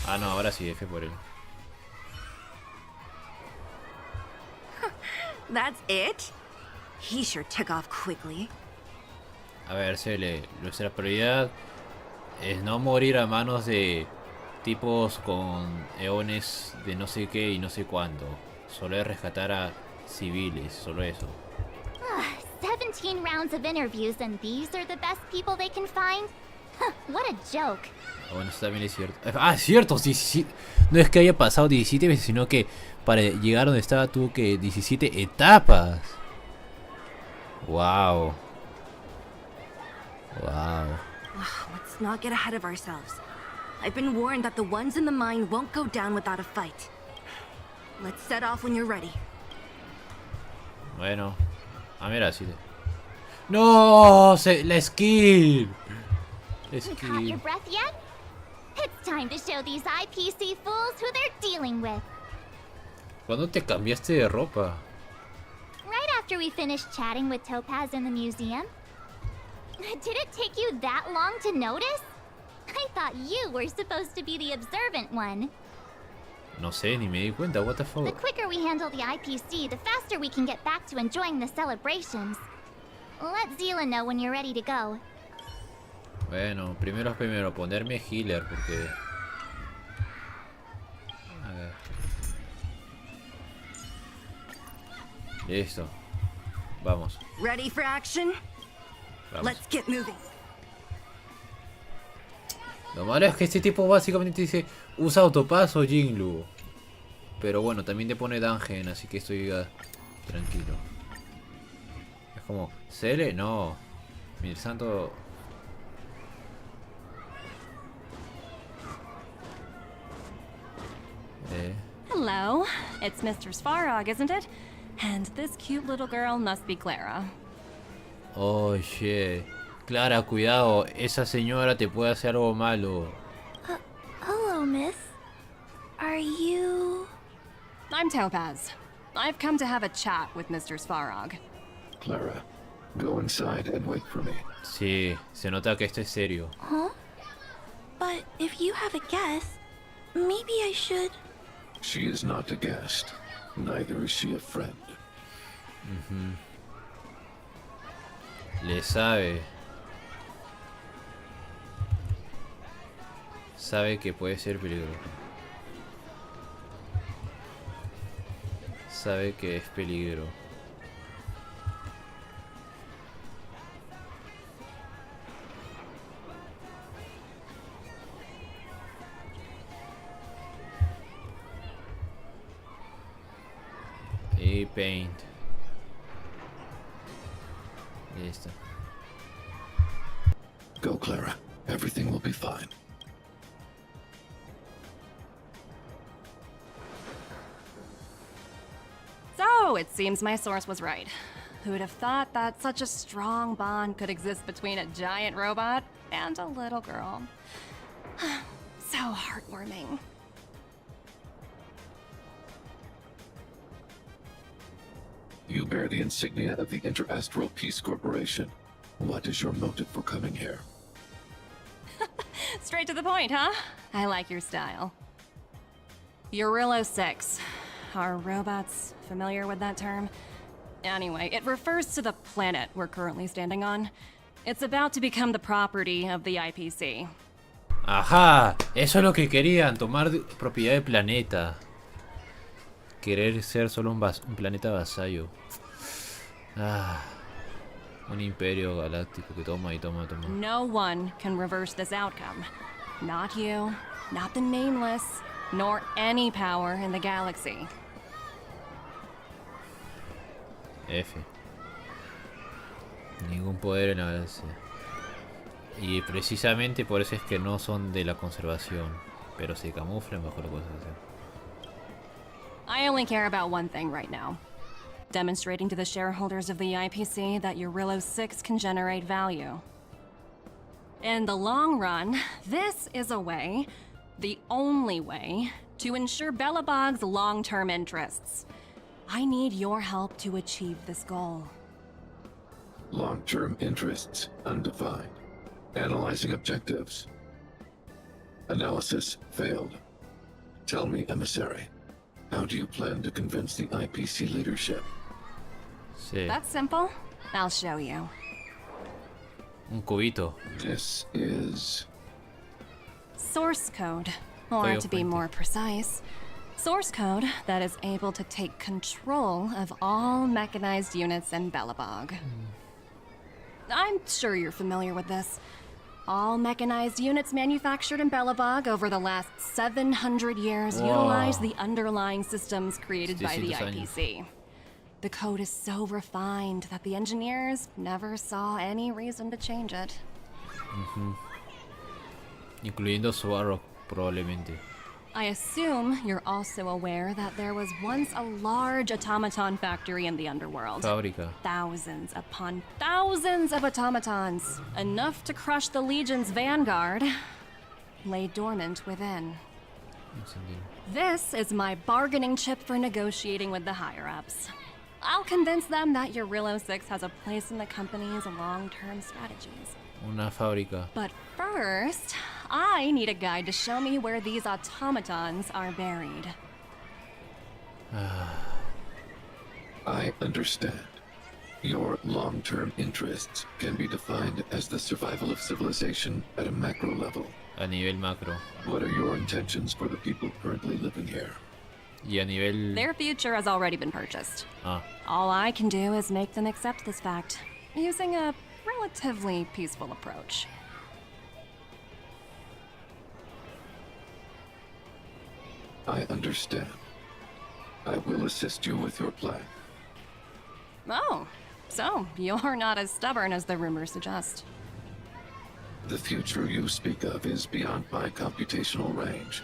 Ah, no, ahora sí, F por él. That's it? He sure took off quickly. A ver, Cele, nuestra prioridad es no morir a manos de tipos con eones de no sé qué y no sé cuándo. Solo es rescatar a civiles, solo eso. 17 rounds of interviews and these are the best people they can find? What a joke. Bueno, eso también es cierto. Ah, es cierto, 17. No es que haya pasado 17 veces, sino que para llegar donde estaba tuvo que 17 etapas. Wow. Let's not get ahead of ourselves. I've been warned that the ones in the mine won't go down without a fight. Let's set off when you're ready. Bueno. Ah, mira, sí. ¡No! La skill. You caught your breath yet? It's time to show these IPC fools who they're dealing with. ¿Cuándo te cambiaste de ropa? Right after we finished chatting with Topaz in the museum. Did it take you that long to notice? I thought you were supposed to be the observant one. No sé, ni me di cuenta, what the fuck. The quicker we handle the IPC, the faster we can get back to enjoying the celebrations. Let Zila know when you're ready to go. Bueno, primero ponerme healer porque... A ver. Listo. Vamos. Ready for action? Vamos. Let's get moving. Lo malo es que este tipo básicamente dice usa autopaso Jingliu. Pero bueno, también te pone dungeon, así que estoy tranquilo. Es como, ¿Cele? No. Mi santo... Hello, it's Mr. Svarog, isn't it? And this cute little girl must be Clara. Oh shit. Clara, cuidado, esa señora te puede hacer algo malo. Hello, miss. Are you... I'm Topaz. I've come to have a chat with Mr. Svarog. Clara, go inside and wait for me. Sí, se nota que esto es serio. Huh? But if you have a guess, maybe I should... She is not a guest. Neither is she a friend. Le sabe. Sabe que puede ser peligro. Sabe que es peligro. Y paint. Listo. Go, Clara. Everything will be fine. So, it seems my source was right. Who would have thought that such a strong bond could exist between a giant robot and a little girl? So heartwarming. You bear the insignia of the Interastral Peace Corporation. What is your motive for coming here? Straight to the point, huh? I like your style. Eurillo 6. Are robots familiar with that term? Anyway, it refers to the planet we're currently standing on. It's about to become the property of the IPC. Ajá, eso es lo que querían, tomar propiedad del planeta. Querer ser solo un planeta vasallo. Ah, un imperio galáctico que toma y toma y toma. No one can reverse this outcome. Not you, not the Nameless, nor any power in the galaxy. F. Ningún poder en la galaxia. Y precisamente por eso es que no son de la conservación, pero se camuflan bajo la conservación. I only care about one thing right now. Demonstrating to the shareholders of the IPC that Eurillo 6 can generate value. In the long run, this is a way, the only way, to ensure Belobog's long-term interests. I need your help to achieve this goal. Long-term interests undefined. Analyzing objectives. Analysis failed. Tell me, emissary, how do you plan to convince the IPC leadership? Sí. That's simple. I'll show you. Un cubito. This is... Source code. Or to be more precise, source code that is able to take control of all mechanized units in Belobog. I'm sure you're familiar with this. All mechanized units manufactured in Belobog over the last 700 years utilize the underlying systems created by the IPC. The code is so refined that the engineers never saw any reason to change it. Incluyendo Suarro, probablemente. I assume you're also aware that there was once a large automaton factory in the underworld. Fábrica. Thousands upon thousands of automatons, enough to crush the Legion's vanguard, lay dormant within. This is my bargaining chip for negotiating with the higher-ups. I'll convince them that Eurillo 6 has a place in the company's long-term strategies. Una fábrica. But first, I need a guide to show me where these automatons are buried. I understand. Your long-term interests can be defined as the survival of civilization at a macro level. A nivel macro. What are your intentions for the people currently living here? Y a nivel... Their future has already been purchased. Ah. All I can do is make them accept this fact, using a relatively peaceful approach. I understand. I will assist you with your plan. Oh, so you're not as stubborn as the rumors suggest. The future you speak of is beyond my computational range,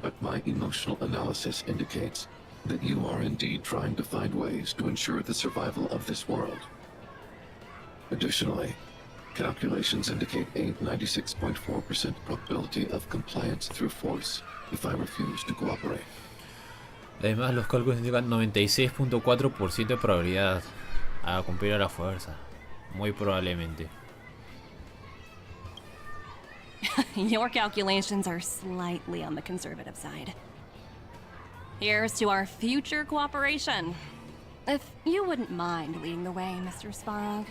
but my emotional analysis indicates that you are indeed trying to find ways to ensure the survival of this world. Additionally, calculations indicate a 96.4% probability of compliance through force if I refuse to cooperate. Además, los cálculos indican 96.4% de probabilidad a cumplir a la fuerza. Muy probablemente. Your calculations are slightly on the conservative side. Here's to our future cooperation. If you wouldn't mind leading the way, Mr. Svarog.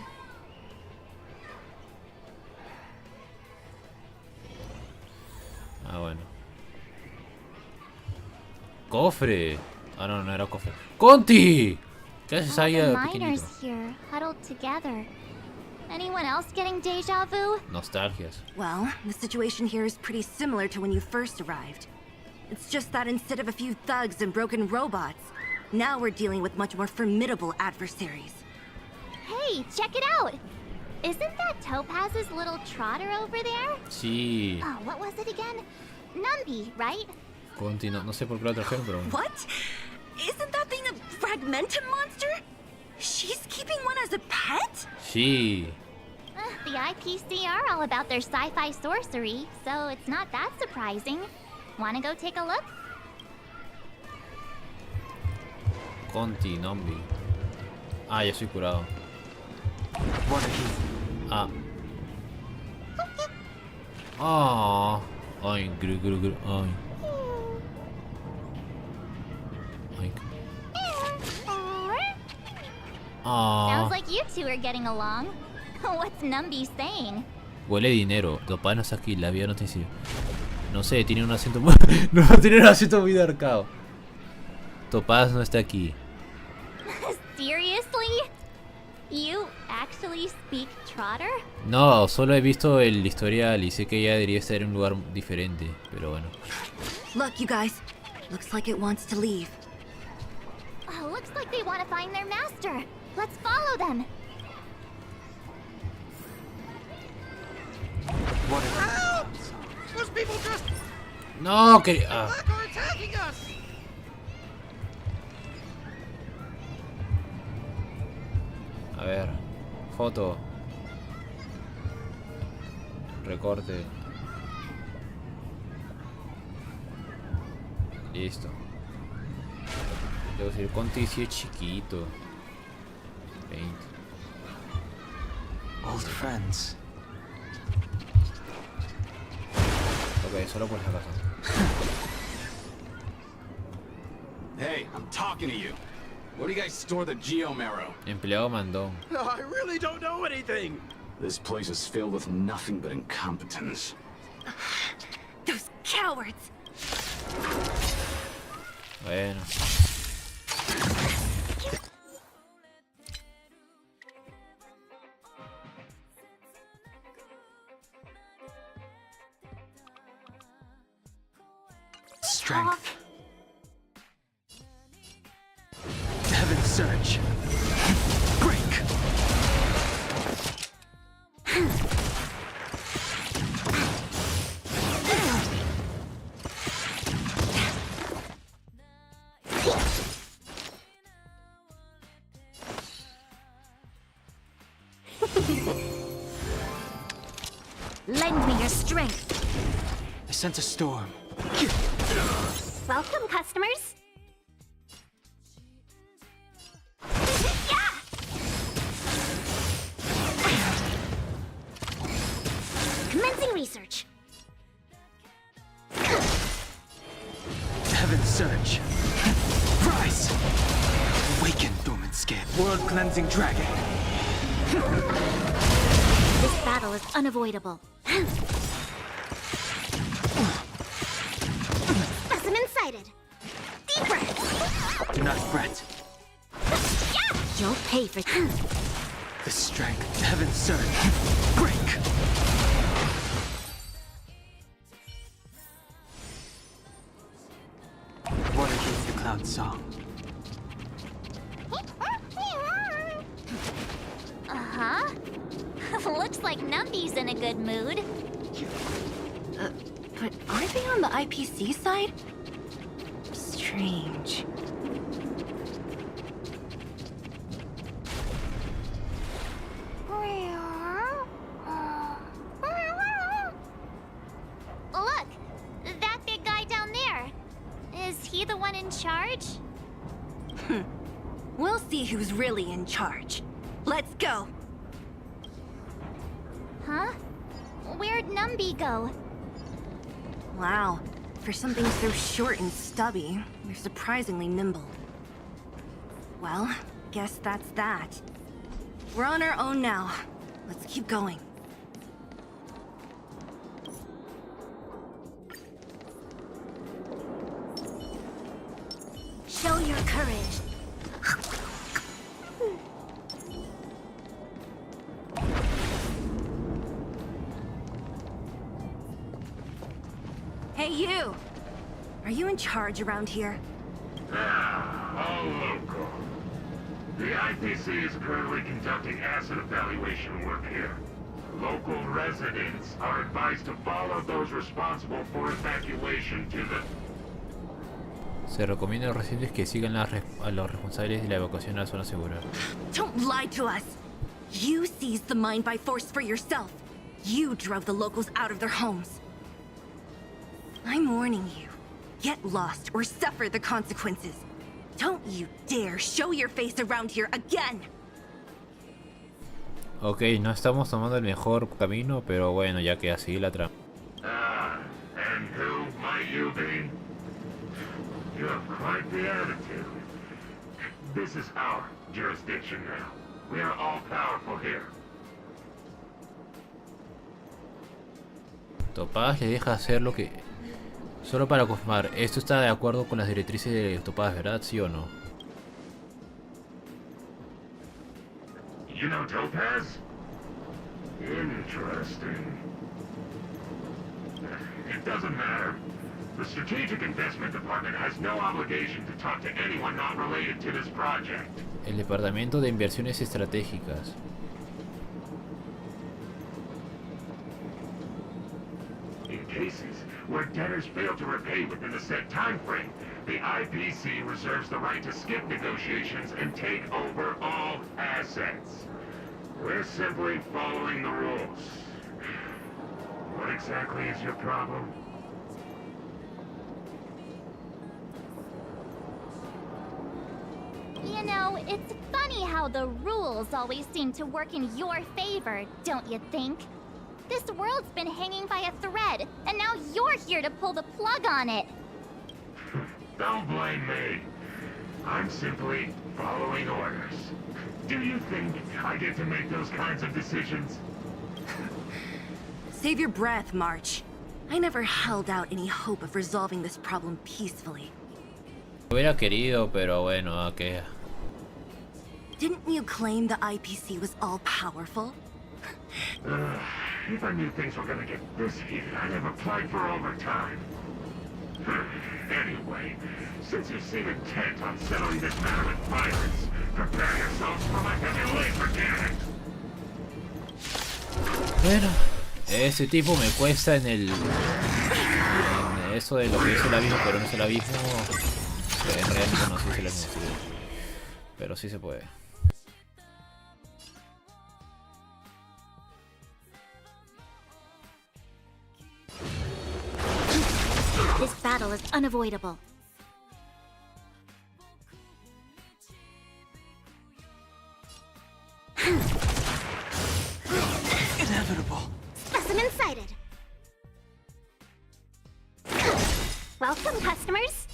Ah, bueno. ¡Cofre! Ah, no, no era cofre. ¡Conti! ¿Qué haces ahí, All the pequeñito? miners here, huddled together. Anyone else getting deja vu? Nostalgias. Well, the situation here is pretty similar to when you first arrived. It's just that instead of a few thugs and broken robots, now we're dealing with much more formidable adversaries. Hey, check it out! Isn't that Topaz's little trotter over there? Sí. Oh, what was it again? Numby, right? Conti, no sé por qué lo trajeron, pero... What? Isn't that thing a fragmentum monster? She's keeping one as a pet? Sí. The IPC are all about their sci-fi sorcery, so it's not that surprising. Wanna go take a look? Conti, Nombi. Ah, ya soy curado. Ah. Ah. Ay, ay. Ay. Ah. Sounds like you two are getting along. What's Numby saying? Huele dinero. Topaz no está aquí, la vida no te sirve. No sé, tiene un acento muy... no, tiene un acento muy marcado. Topaz no está aquí. Seriously? You actually speak Trotter? No, solo he visto el historial y sé que ella debería estar en un lugar diferente, pero bueno. Look, you guys. Looks like it wants to leave. Oh, looks like they want to find their master. Let's follow them. No, que... A ver. Foto. Recorte. Listo. Debo decir, Conti si es chiquito. 20. Old friends. Ok, solo por si acaso. Hey, I'm talking to you. Where do you guys store the geomarrow? Empleado mandón. I really don't know anything. This place is filled with nothing but incompetence. Those cowards! Bueno. Strength. Heaven surge. Break. Lend me your strength. I sense a storm. Welcome, customers. Commencing research. Heaven surge. Rise. Awaken, dormant skin. World cleansing dragon. This battle is unavoidable. Specimen sighted. Deep breath. Do not fret. You'll pay for The strength. Heaven surge. Break. Water keeps the clouds song. Uh-huh. Looks like Numby's in a good mood. But aren't they on the IPC side? Strange. Look, that big guy down there. Is he the one in charge? We'll see who's really in charge. Let's go. Huh? Where'd Numby go? Wow. For something so short and stubby, they're surprisingly nimble. Well, guess that's that. We're on our own now. Let's keep going. Show your courage. Hey, you! Are you in charge around here? All local. The IPC is currently conducting asset evaluation work here. Local residents are advised to follow those responsible for evacuation to the... Se recomienda a los residentes que sigan a los responsables de la evacuación a la zona segura. Don't lie to us! You seized the mine by force for yourself. You drove the locals out of their homes. I'm warning you. Get lost or suffer the consequences. Don't you dare show your face around here again! Ok, no estamos tomando el mejor camino, pero bueno, ya que así la trama. And who might you be? You have quite the attitude. This is our jurisdiction now. We are all powerful here. Topaz le deja hacer lo que... Solo para confirmar, ¿esto está de acuerdo con las directrices de Topaz, verdad? ¿Sí o no? You know Topaz? Interesting. It doesn't matter. The Strategic Investment Department has no obligation to talk to anyone not related to this project. El Departamento de Inversiones Estratégicas. In cases Where debtors fail to repay within the set time frame, the IPC reserves the right to skip negotiations and take over all assets. We're simply following the rules. What exactly is your problem? You know, it's funny how the rules always seem to work in your favor, don't you think? This world's been hanging by a thread, and now you're here to pull the plug on it. Don't blame me. I'm simply following orders. Do you think I get to make those kinds of decisions? Save your breath, March. I never held out any hope of resolving this problem peacefully. Hubiera querido, pero bueno, ¿a qué? Didn't you claim the IPC was all-powerful? If I knew things were gonna get this heated, I'd have applied for overtime. Anyway, since you seem intent on settling this matter with violence, prepare yourselves for my heavy laser cannon. Bueno, ese tipo me cuesta en el... En eso de lo que es el abismo, pero no es el abismo... En realidad no sé si es el abismo, sí. Pero sí se puede. This battle is unavoidable. Inevitable. Specimen sighted. Welcome, customers.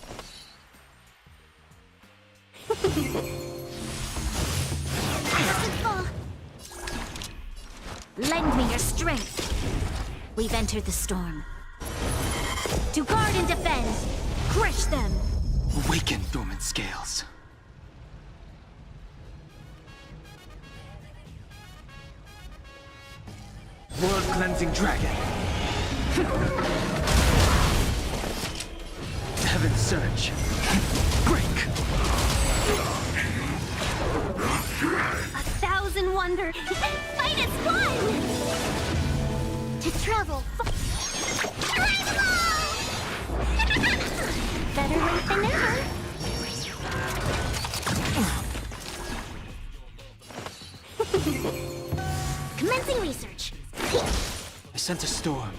Lend me your strength. We've entered the storm. To guard and defend, crush them. Awaken dormant scales. World-cleansing dragon. Heaven surge. Break. 1,000 wonders. Fight is fun. To travel. Better late than never. Commencing research. I sent a storm.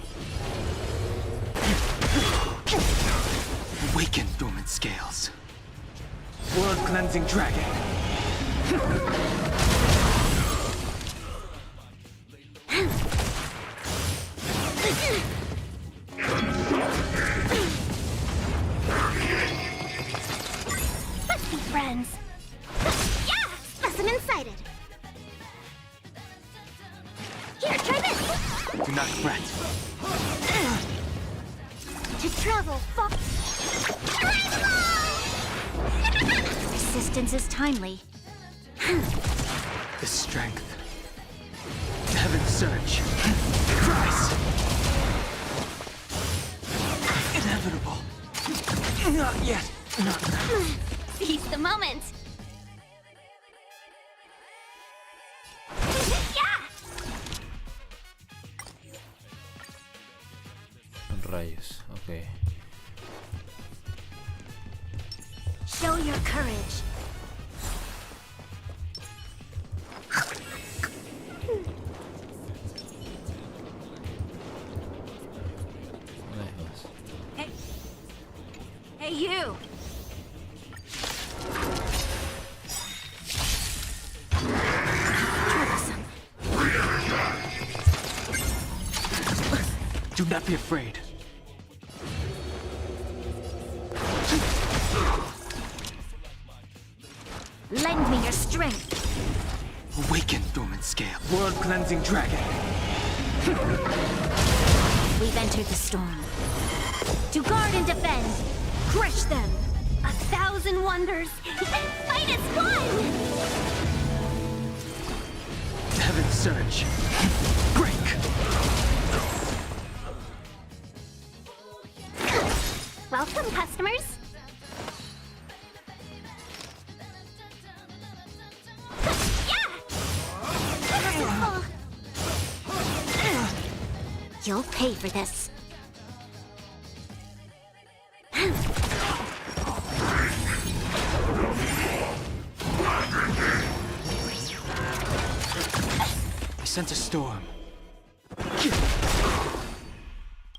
Awaken dormant scales. World-cleansing dragon. Let's be friends. Yeah! Specimen sighted. Here, try this. Do not fret. To travel far. Resistance is timely. The strength. Heaven surge. Rise. Inevitable. Not yet. Not now. Seize the moment. Yeah! Rayos, ok. Show your courage. Una vez más. Hey. Hey, you! Do not be afraid. Lend me your strength. Awaken dormant scale. World-cleansing dragon. We've entered the storm. To guard and defend, crush them. 1,000 wonders. Fight is fun. Heaven surge. Break. Welcome, customers. You'll pay for this. sent a storm.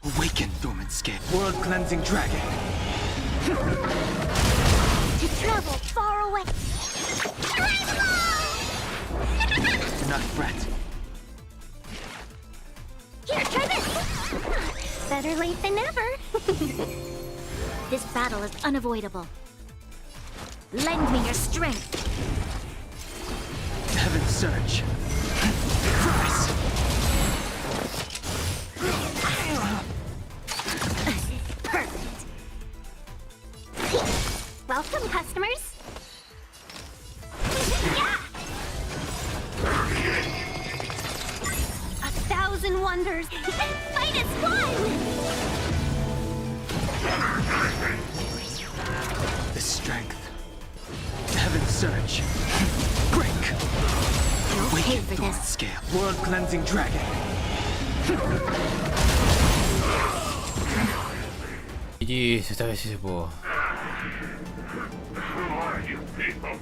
Awaken, dormant scale. World-cleansing dragon. To travel far away. Do not fret. Here, try this! Better late than never. This battle is unavoidable. Lend me your strength. Heaven surge. Rise. Perfect. Welcome, customers. Yeah! 1,000 wonders. Fight is fun! The strength. Heaven surge. Break. You'll pay Awaken, for dormant this. scale. World-cleansing dragon. GG, esta vez sí se pudo. Who are you people?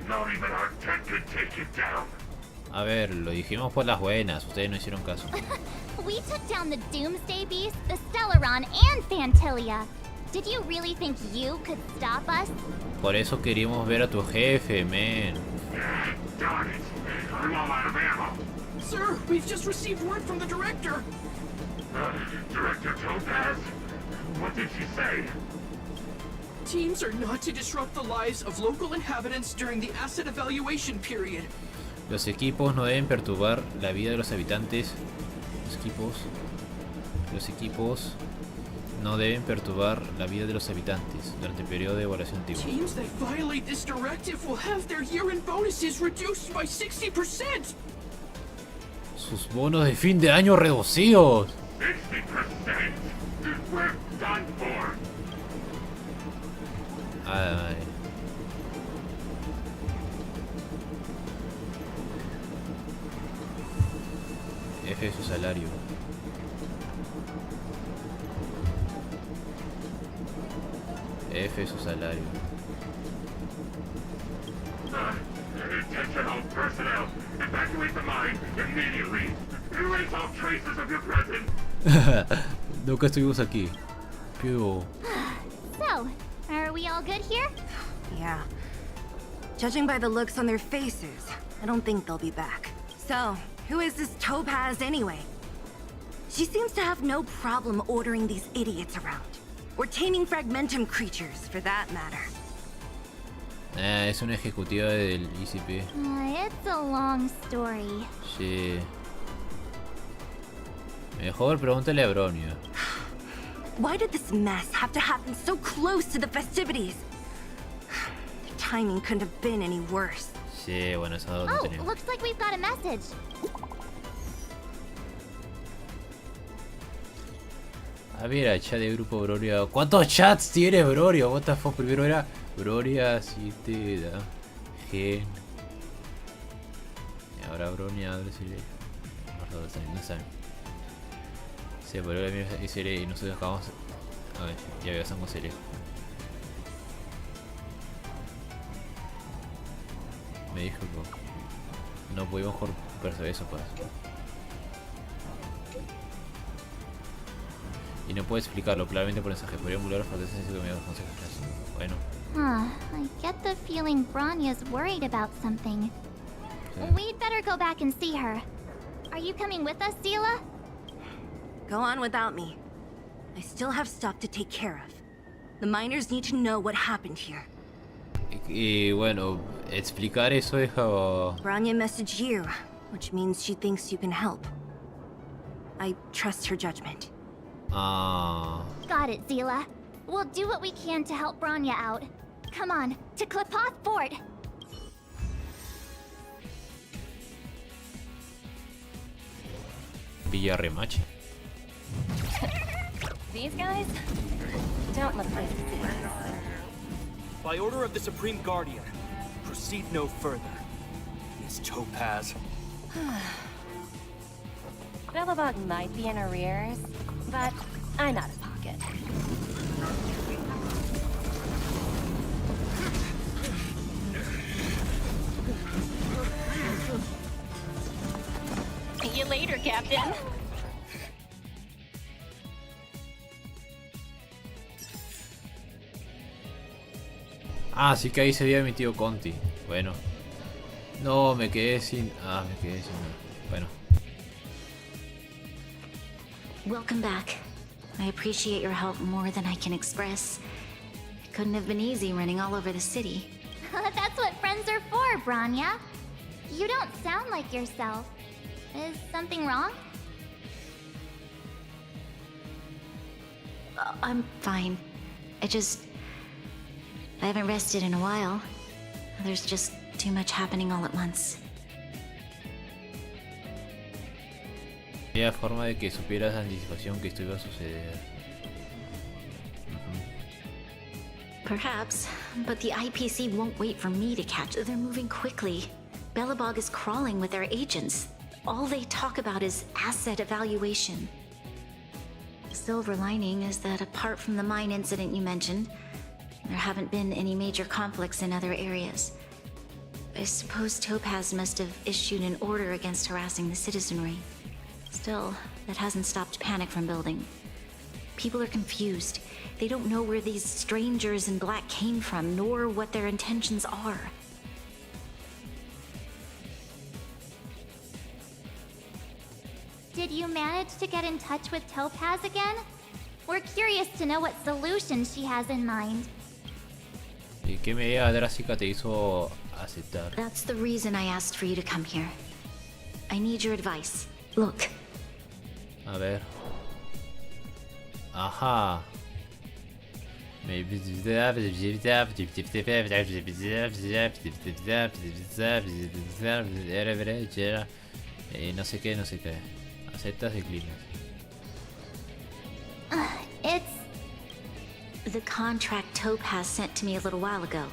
Not even our tech could take you down. A ver, lo dijimos por las buenas, ustedes no hicieron caso. We took down the Doomsday Beast, the Stellaron, and Fantilia. Did you really think you could stop us? Por eso queríamos ver a tu jefe, man. Darn it. I'm all out of ammo. Sir, we've just received word from the director. Director Topaz? What did she say? Teams are not to disrupt the lives of local inhabitants during the asset evaluation period. Los equipos no deben perturbar la vida de los habitantes. Los equipos no deben perturbar la vida de los habitantes durante el periodo de evaluación activo. Teams that violate this directive will have their year-end bonuses reduced by 60%. Sus bonos de fin de año reducidos. 60%? We're done for. Ay. F de su salario. F de su salario. Attention all personnel. Evacuate the mine immediately. Erase all traces of your presence. Nunca estuvimos aquí. Pero... So, are we all good here? Yeah. Judging by the looks on their faces, I don't think they'll be back. So, who is this Topaz anyway? She seems to have no problem ordering these idiots around. Or taming fragmentum creatures, for that matter. Es una ejecutiva del ICP. It's a long story. Sí. Mejor pregúntale a Bronya. Why did this mess have to happen so close to the festivities? The timing couldn't have been any worse. Sí, bueno, eso no Oh, tenemos. looks like we've got a message. Ah, mira, chat de grupo Broria. ¿Cuántos chats tiene Broria? What the fuck? Primero era Broria, Citeda, Gen. Y ahora Bronia, abre si le. No saben. Sí, pero ahora mira y serie y nosotros acabamos. A ver, ya veo, con serie. Me dijo que no podíamos jugar percibir eso, pues. Y no puedo explicarlo claramente por mensaje. Podría emular los fantasmas y me da consejos. Bueno. I get the feeling Bronya's worried about something. Sí. We'd better go back and see her. Are you coming with us, Zila? Go on without me. I still have stuff to take care of. The miners need to know what happened here. Y bueno, explicar eso es Bronya messaged you, which means she thinks you can help. I trust her judgment. Got it, Zila. We'll do what we can to help Bronya out. Come on, to Klipoth Fort. Villa Remache. These guys don't look like thieves. By order of the Supreme Guardian, proceed no further. Miss Topaz. Belobog might be in arrears, but I'm out of pocket. See you later, Captain. Ah, sí que ahí se había mi tío Conti. Bueno. No, me quedé sin... Ah, me quedé sin... Bueno. Welcome back. I appreciate your help more than I can express. It couldn't have been easy running all over the city. That's what friends are for, Branya. You don't sound like yourself. Is something wrong? I'm fine. I haven't rested in a while. There's just too much happening all at once. Había forma de que supieras la anticipación que esto iba a suceder. Perhaps, but the IPC won't wait for me to catch. They're moving quickly. Belobog is crawling with their agents. All they talk about is asset evaluation. The silver lining is that apart from the mine incident you mentioned, there haven't been any major conflicts in other areas. I suppose Topaz must have issued an order against harassing the citizenry. Still, that hasn't stopped panic from building. People are confused. They don't know where these strangers in black came from, nor what their intentions are. Did you manage to get in touch with Topaz again? We're curious to know what solution she has in mind. ¿Y qué medida drástica te hizo aceptar? That's the reason I asked for you to come here. I need your advice. Look. A ver. Ajá. No sé qué, no sé qué. Aceptas, declinas. It's... The contract Topaz sent to me a little while ago.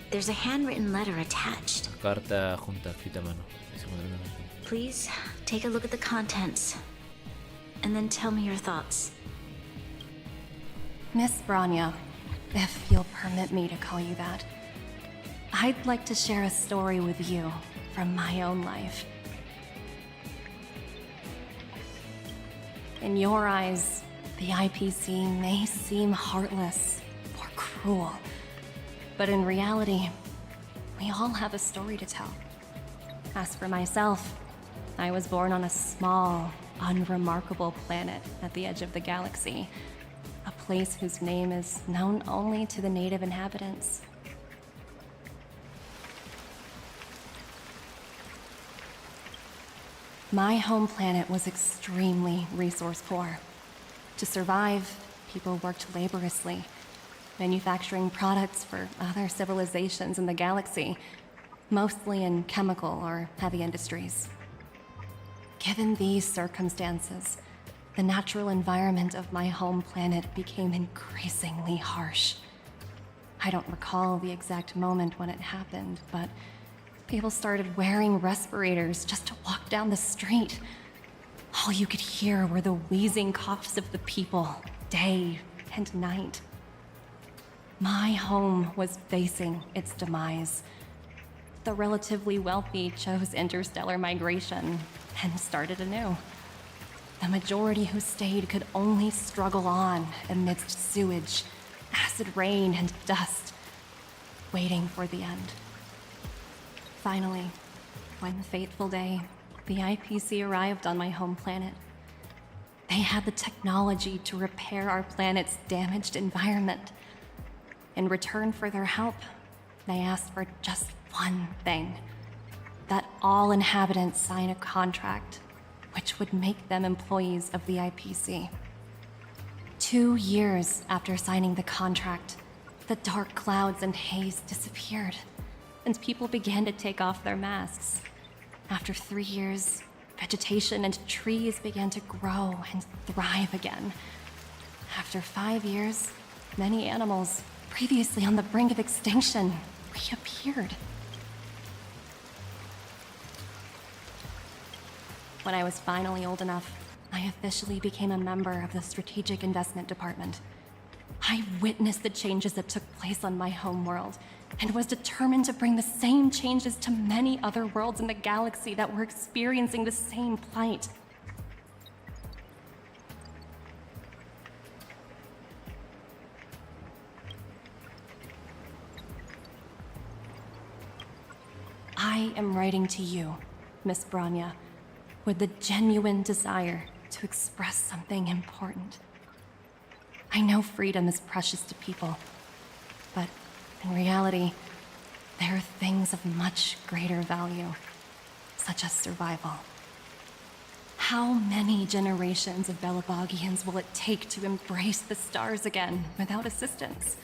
There's a handwritten letter attached. Carta junta, escrita a mano. Please, take a look at the contents. And then tell me your thoughts. Miss Branya, if you'll permit me to call you that, I'd like to share a story with you from my own life. In your eyes, the IPC may seem heartless or cruel, but in reality, we all have a story to tell. As for myself, I was born on a small, unremarkable planet at the edge of the galaxy, a place whose name is known only to the native inhabitants. My home planet was extremely resource poor. To survive, people worked laboriously, manufacturing products for other civilizations in the galaxy, mostly in chemical or heavy industries. Given these circumstances, the natural environment of my home planet became increasingly harsh. I don't recall the exact moment when it happened, but people started wearing respirators just to walk down the street. All you could hear were the wheezing coughs of the people, day and night. My home was facing its demise. The relatively wealthy chose interstellar migration and started anew. The majority who stayed could only struggle on amidst sewage, acid rain, and dust, waiting for the end. Finally, one fateful day, the IPC arrived on my home planet. They had the technology to repair our planet's damaged environment. In return for their help, they asked for just one thing: that all inhabitants sign a contract which would make them employees of the IPC. 2 years after signing the contract, the dark clouds and haze disappeared, and people began to take off their masks. After 3 years, vegetation and trees began to grow and thrive again. After 5 years, many animals, previously on the brink of extinction, reappeared. When I was finally old enough, I officially became a member of the Strategic Investment Department. I witnessed the changes that took place on my homeworld, and was determined to bring the same changes to many other worlds in the galaxy that were experiencing the same plight. I am writing to you, Miss Branya, with the genuine desire to express something important. I know freedom is precious to people, but in reality, there are things of much greater value, such as survival. How many generations of Belabogians will it take to embrace the stars again without assistance?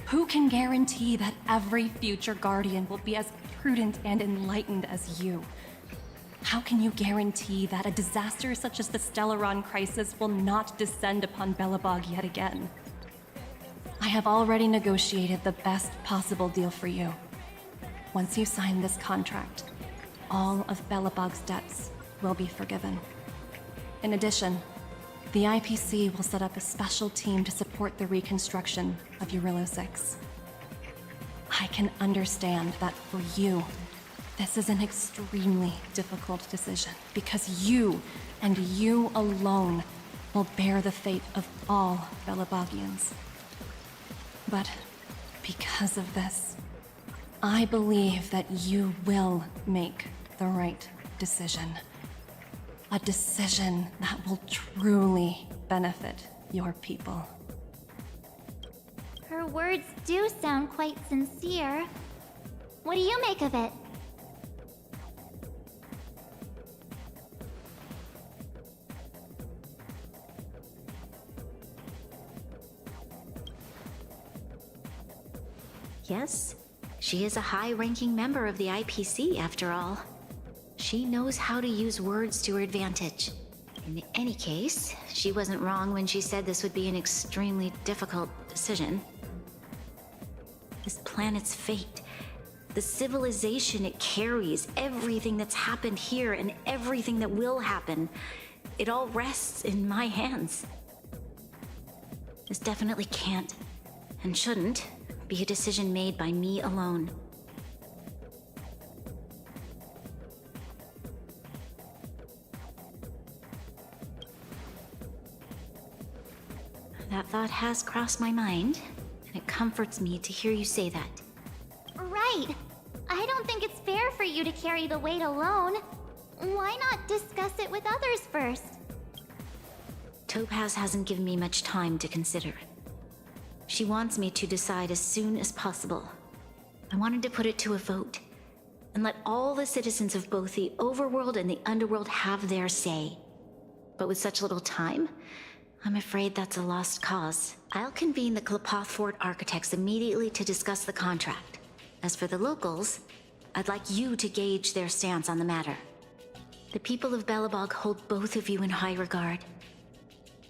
Who can guarantee that every future Guardian will be as prudent and enlightened as you? How can you guarantee that a disaster such as the Stellaron crisis will not descend upon Belobog yet again? I have already negotiated the best possible deal for you. Once you sign this contract, all of Belobog's debts will be forgiven. In addition, the IPC will set up a special team to support the reconstruction of Eurillo 6. I can understand that for you, this is an extremely difficult decision, because you, and you alone, will bear the fate of all Belabogians. But because of this, I believe that you will make the right decision. A decision that will truly benefit your people. Her words do sound quite sincere. What do you make of it? Yes, she is a high-ranking member of the IPC, after all. She knows how to use words to her advantage. In any case, she wasn't wrong when she said this would be an extremely difficult decision. This planet's fate, the civilization it carries, everything that's happened here and everything that will happen, it all rests in my hands. This definitely can't, and shouldn't, be a decision made by me alone. That thought has crossed my mind, and it comforts me to hear you say that. Right. I don't think it's fair for you to carry the weight alone. Why not discuss it with others first? Topaz hasn't given me much time to consider. She wants me to decide as soon as possible. I wanted to put it to a vote, and let all the citizens of both the overworld and the underworld have their say. But with such little time, I'm afraid that's a lost cause. I'll convene the Klapothfort architects immediately to discuss the contract. As for the locals, I'd like you to gauge their stance on the matter. The people of Belobog hold both of you in high regard.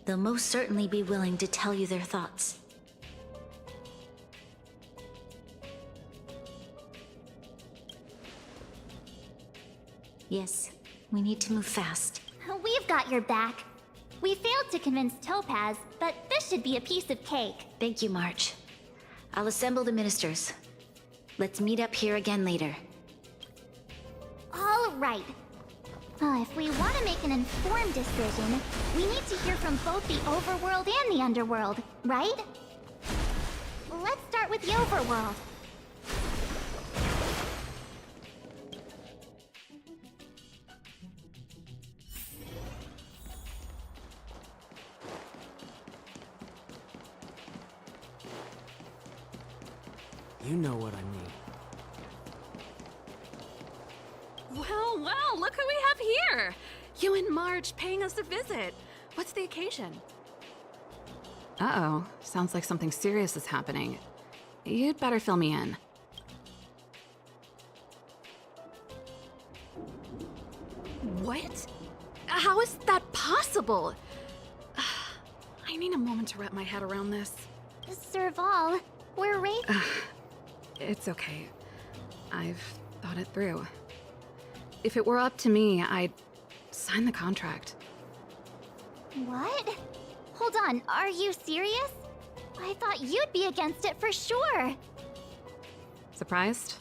They'll most certainly be willing to tell you their thoughts. Yes, we need to move fast. We've got your back. We failed to convince Topaz, but this should be a piece of cake. Thank you, March. I'll assemble the ministers. Let's meet up here again later. All right. If we want to make an informed decision, we need to hear from both the overworld and the underworld, right? Let's start with the overworld. You know what I mean. Well, well, look who we have here! You and Marge paying us a visit. What's the occasion? Uh-oh. Sounds like something serious is happening. You'd better fill me in. What? How is that possible? I need a moment to wrap my head around this. Serval, we're racing. It's okay. I've thought it through. If it were up to me, I'd sign the contract. What? Hold on, are you serious? I thought you'd be against it for sure. Surprised?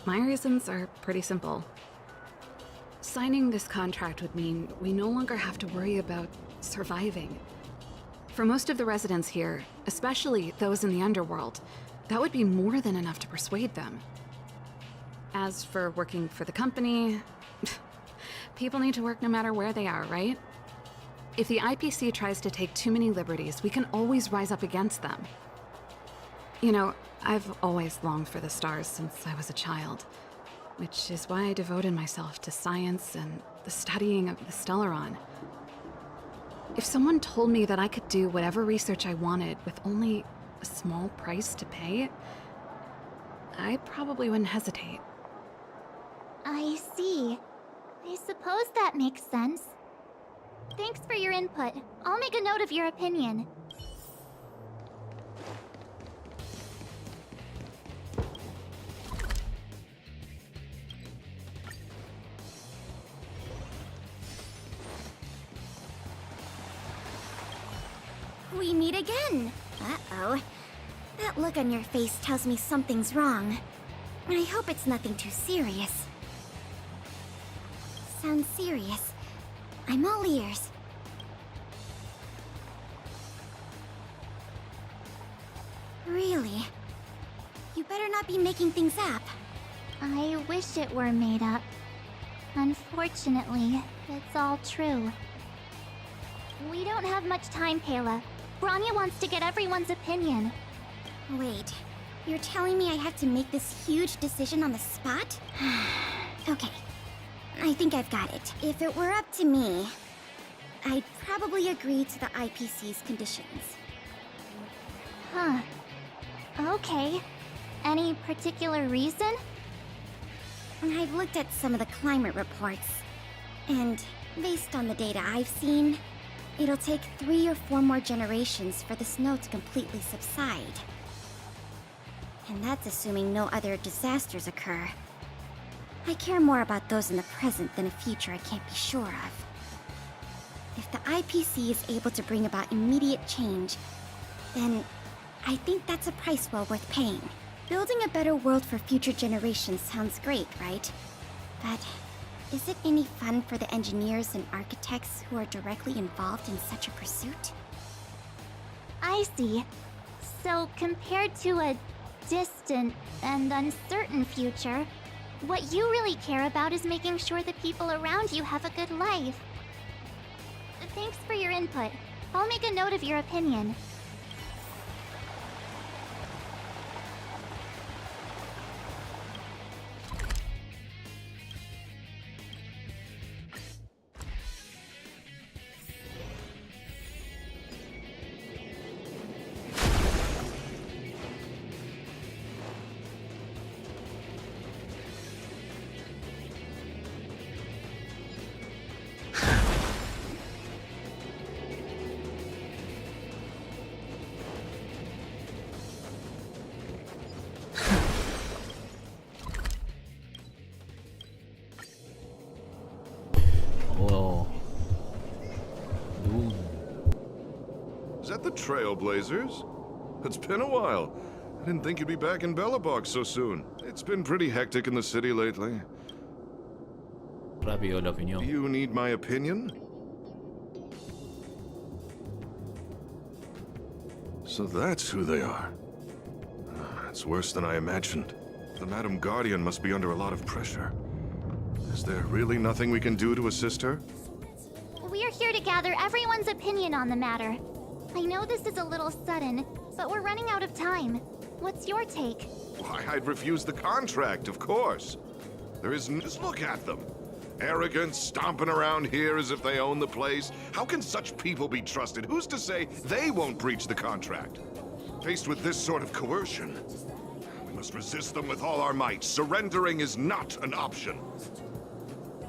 My reasons are pretty simple. Signing this contract would mean we no longer have to worry about surviving. For most of the residents here, especially those in the underworld, that would be more than enough to persuade them. As for working for the company, people need to work no matter where they are, right? If the IPC tries to take too many liberties, we can always rise up against them. You know, I've always longed for the stars since I was a child, which is why I devoted myself to science and the studying of the Stellaron. If someone told me that I could do whatever research I wanted with only a small price to pay, I probably wouldn't hesitate. I see. I suppose that makes sense. Thanks for your input. I'll make a note of your opinion. We meet again. Uh-oh. That look on your face tells me something's wrong. I hope it's nothing too serious. Sounds serious. I'm all ears. Really? You better not be making things up. I wish it were made up. Unfortunately, it's all true. We don't have much time, Kayla. Branya wants to get everyone's opinion. Wait, you're telling me I have to make this huge decision on the spot? Okay, I think I've got it. If it were up to me, I'd probably agree to the IPC's conditions. Huh. Okay. Any particular reason? I've looked at some of the climate reports, and based on the data I've seen, it'll take 3 or 4 more generations for the snow to completely subside. And that's assuming no other disasters occur. I care more about those in the present than a future I can't be sure of. If the IPC is able to bring about immediate change, then I think that's a price well worth paying. Building a better world for future generations sounds great, right? But is it any fun for the engineers and architects who are directly involved in such a pursuit? I see. So compared to a distant and uncertain future, what you really care about is making sure the people around you have a good life. Thanks for your input. I'll make a note of your opinion. Is that the Trailblazers? It's been a while. I didn't think you'd be back in Belobog so soon. It's been pretty hectic in the city lately. Rápido la opinión. Do you need my opinion? So that's who they are. It's worse than I imagined. The Madam Guardian must be under a lot of pressure. Is there really nothing we can do to assist her? We're here to gather everyone's opinion on the matter. I know this is a little sudden, but we're running out of time. What's your take? Why, I'd refuse the contract, of course. There isn't... Just look at them. Arrogant, stomping around here as if they own the place. How can such people be trusted? Who's to say they won't breach the contract? Faced with this sort of coercion, we must resist them with all our might. Surrendering is not an option.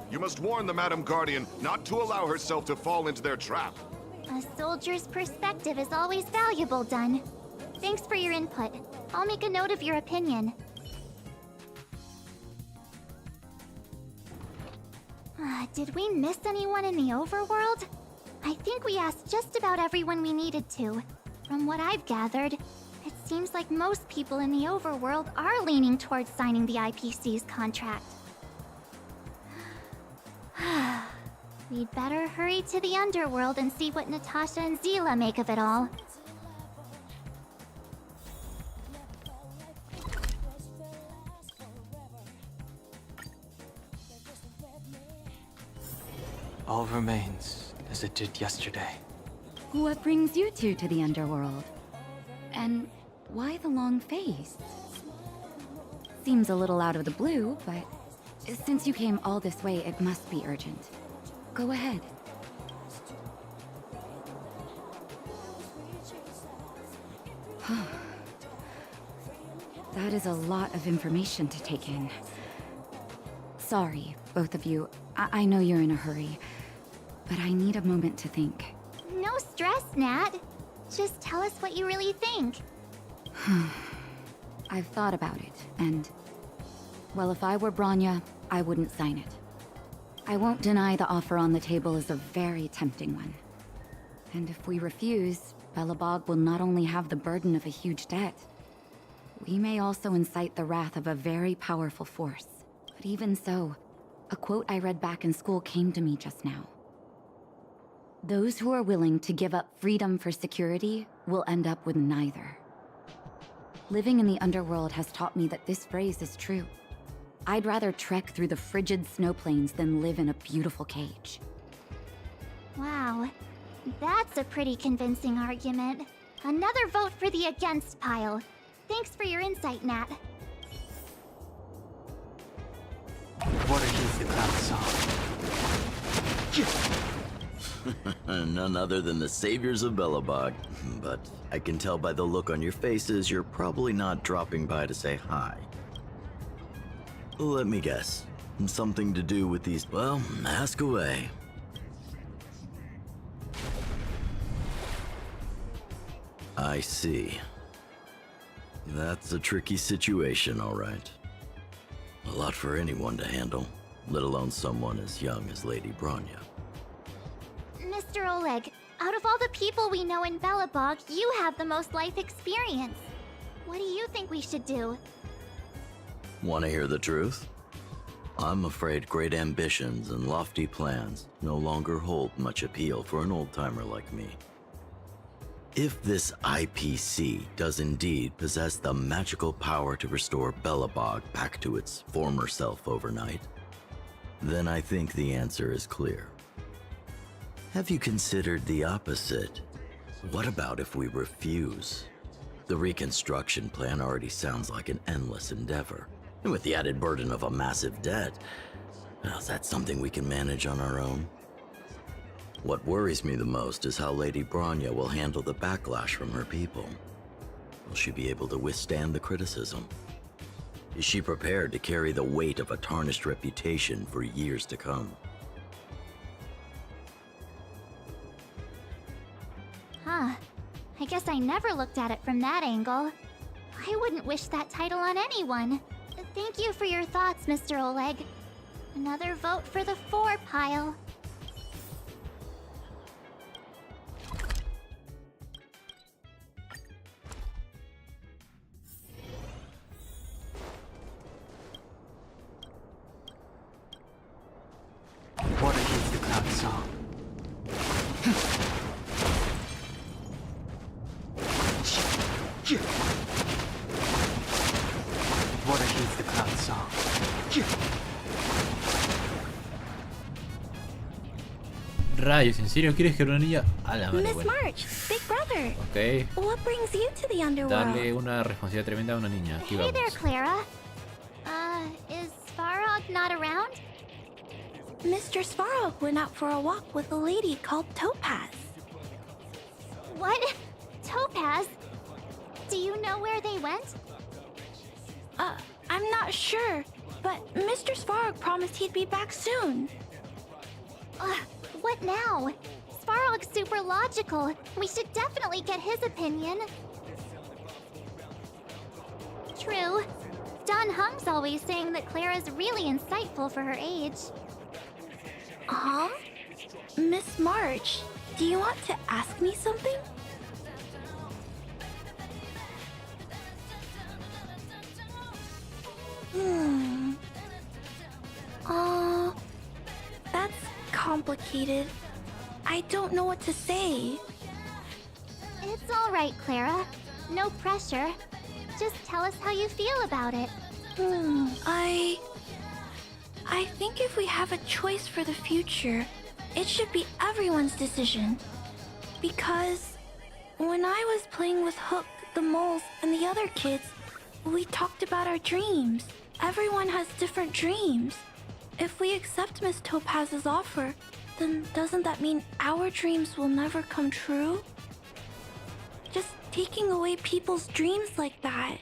You must warn the Madam Guardian not to allow herself to fall into their trap. A soldier's perspective is always valuable, Dunn. Thanks for your input. I'll make a note of your opinion. Did we miss anyone in the overworld? I think we asked just about everyone we needed to. From what I've gathered, it seems like most people in the overworld are leaning towards signing the IPC's contract. We'd better hurry to the underworld and see what Natasha and Zila make of it all. All remains as it did yesterday. What brings you two to the underworld? And why the long face? Seems a little out of the blue, but since you came all this way, it must be urgent. Go ahead. That is a lot of information to take in. Sorry, both of you. I know you're in a hurry, but I need a moment to think. No stress, Nat. Just tell us what you really think. I've thought about it, and... well, if I were Bronya, I wouldn't sign it. I won't deny the offer on the table is a very tempting one. And if we refuse, Belobog will not only have the burden of a huge debt, we may also incite the wrath of a very powerful force. But even so, a quote I read back in school came to me just now. Those who are willing to give up freedom for security will end up with neither. Living in the underworld has taught me that this phrase is true. I'd rather trek through the frigid snow plains than live in a beautiful cage. Wow, that's a pretty convincing argument. Another vote for the against pile. Thanks for your insight, Nat. What is the cloud song? None other than the saviors of Belobog. But I can tell by the look on your faces you're probably not dropping by to say hi. Let me guess. Something to do with these... well, ask away. I see. That's a tricky situation, all right. A lot for anyone to handle, let alone someone as young as Lady Bronya. Mr. Oleg, out of all the people we know in Belobog, you have the most life experience. What do you think we should do? Want to hear the truth? I'm afraid great ambitions and lofty plans no longer hold much appeal for an old-timer like me. If this IPC does indeed possess the magical power to restore Belobog back to its former self overnight, then I think the answer is clear. Have you considered the opposite? What about if we refuse? The reconstruction plan already sounds like an endless endeavor. And with the added burden of a massive debt, well, is that something we can manage on our own? What worries me the most is how Lady Bronya will handle the backlash from her people. Will she be able to withstand the criticism? Is she prepared to carry the weight of a tarnished reputation for years to come? Huh. I guess I never looked at it from that angle. I wouldn't wish that title on anyone. Thank you for your thoughts, Mr. Oleg. Another vote for the 4 pile. What is the cloud song? What is the cloud song? Rayos, ¿en serio quieres que una niña? A la madre, Miss bueno. March, Big Brother. Ok. What brings you to the underworld? Darle una responsabilidad tremenda a una niña. Aquí Hey vamos. there, Clara. Is Svarog not around? Mr. Svarog went out for a walk with a lady called Topaz. What? Topaz? Do you know where they went? I'm not sure, but Mr. Svarog promised he'd be back soon. What now? Svarog's super logical. We should definitely get his opinion. True. Don Hung's always saying that Clara's really insightful for her age. Huh? Miss March, do you want to ask me something? That's complicated. I don't know what to say. It's all right, Clara. No pressure. Just tell us how you feel about it. I think if we have a choice for the future, it should be everyone's decision. Because when I was playing with Hook, the moles, and the other kids, we talked about our dreams. Everyone has different dreams. If we accept Miss Topaz's offer, then doesn't that mean our dreams will never come true? Just taking away people's dreams like that.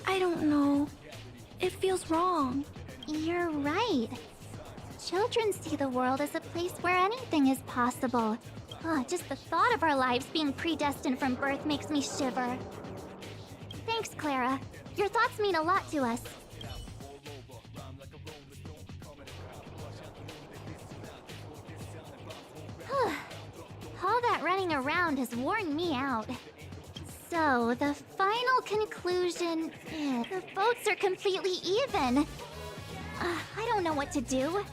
I don't know. It feels wrong. You're right. Children see the world as a place where anything is possible. Just the thought of our lives being predestined from birth makes me shiver. Thanks, Clara. Your thoughts mean a lot to us. All that running around has worn me out. So, the final conclusion... the votes are completely even. I don't know what to do.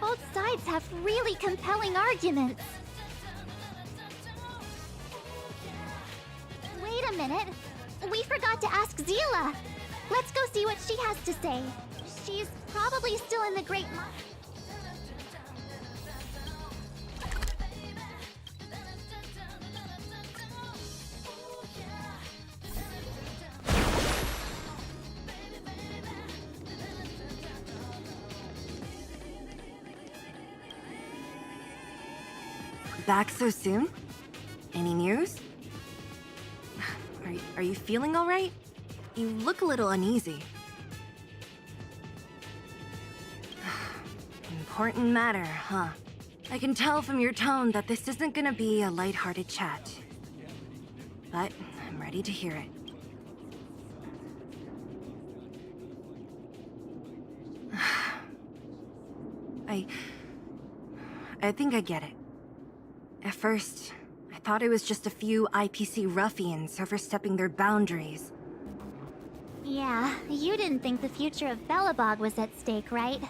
Both sides have really compelling arguments. Wait a minute. We forgot to ask Zila. Let's go see what she has to say. She's probably still in the Great Mine. Back so soon? Any news? Are you feeling all right? You look a little uneasy. Important matter, huh? I can tell from your tone that this isn't gonna be a lighthearted chat. But I'm ready to hear it. I think I get it. At first, I thought it was just a few IPC ruffians overstepping their boundaries. Yeah, you didn't think the future of Belobog was at stake, right?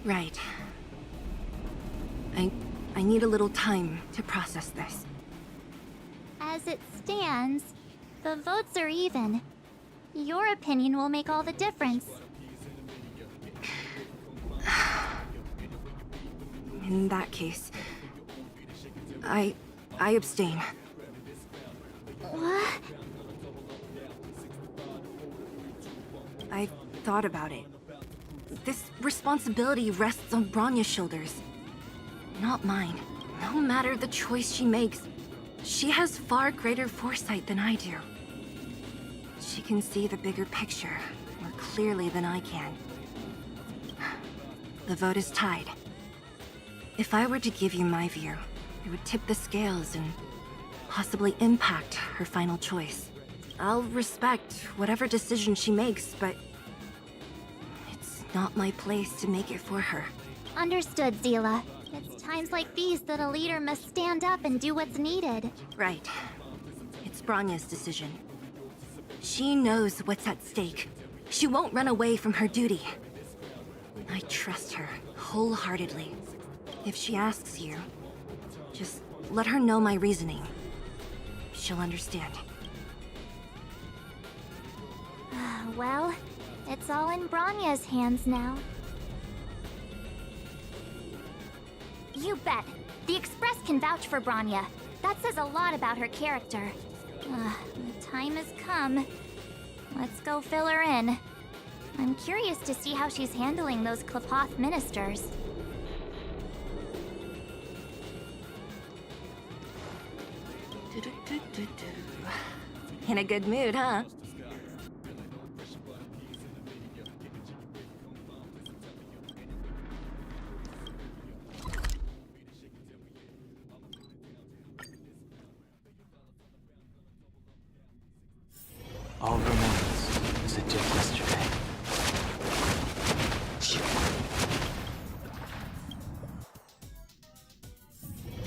Right. I need a little time to process this. As it stands, the votes are even. Your opinion will make all the difference. In that case, I abstain. What? I thought about it. This responsibility rests on Bronya's shoulders, not mine. No matter the choice she makes, she has far greater foresight than I do. She can see the bigger picture more clearly than I can. The vote is tied. If I were to give you my view, it would tip the scales and possibly impact her final choice. I'll respect whatever decision she makes, but it's not my place to make it for her. Understood, Zila. It's times like these that a leader must stand up and do what's needed. Right. It's Bronya's decision. She knows what's at stake. She won't run away from her duty. I trust her wholeheartedly. If she asks you, just let her know my reasoning. She'll understand. Well, it's all in Bronya's hands now. You bet. The Express can vouch for Bronya. That says a lot about her character. The time has come. Let's go fill her in. I'm curious to see how she's handling those Klapoth ministers. In a good mood, huh? All remains as it did yesterday.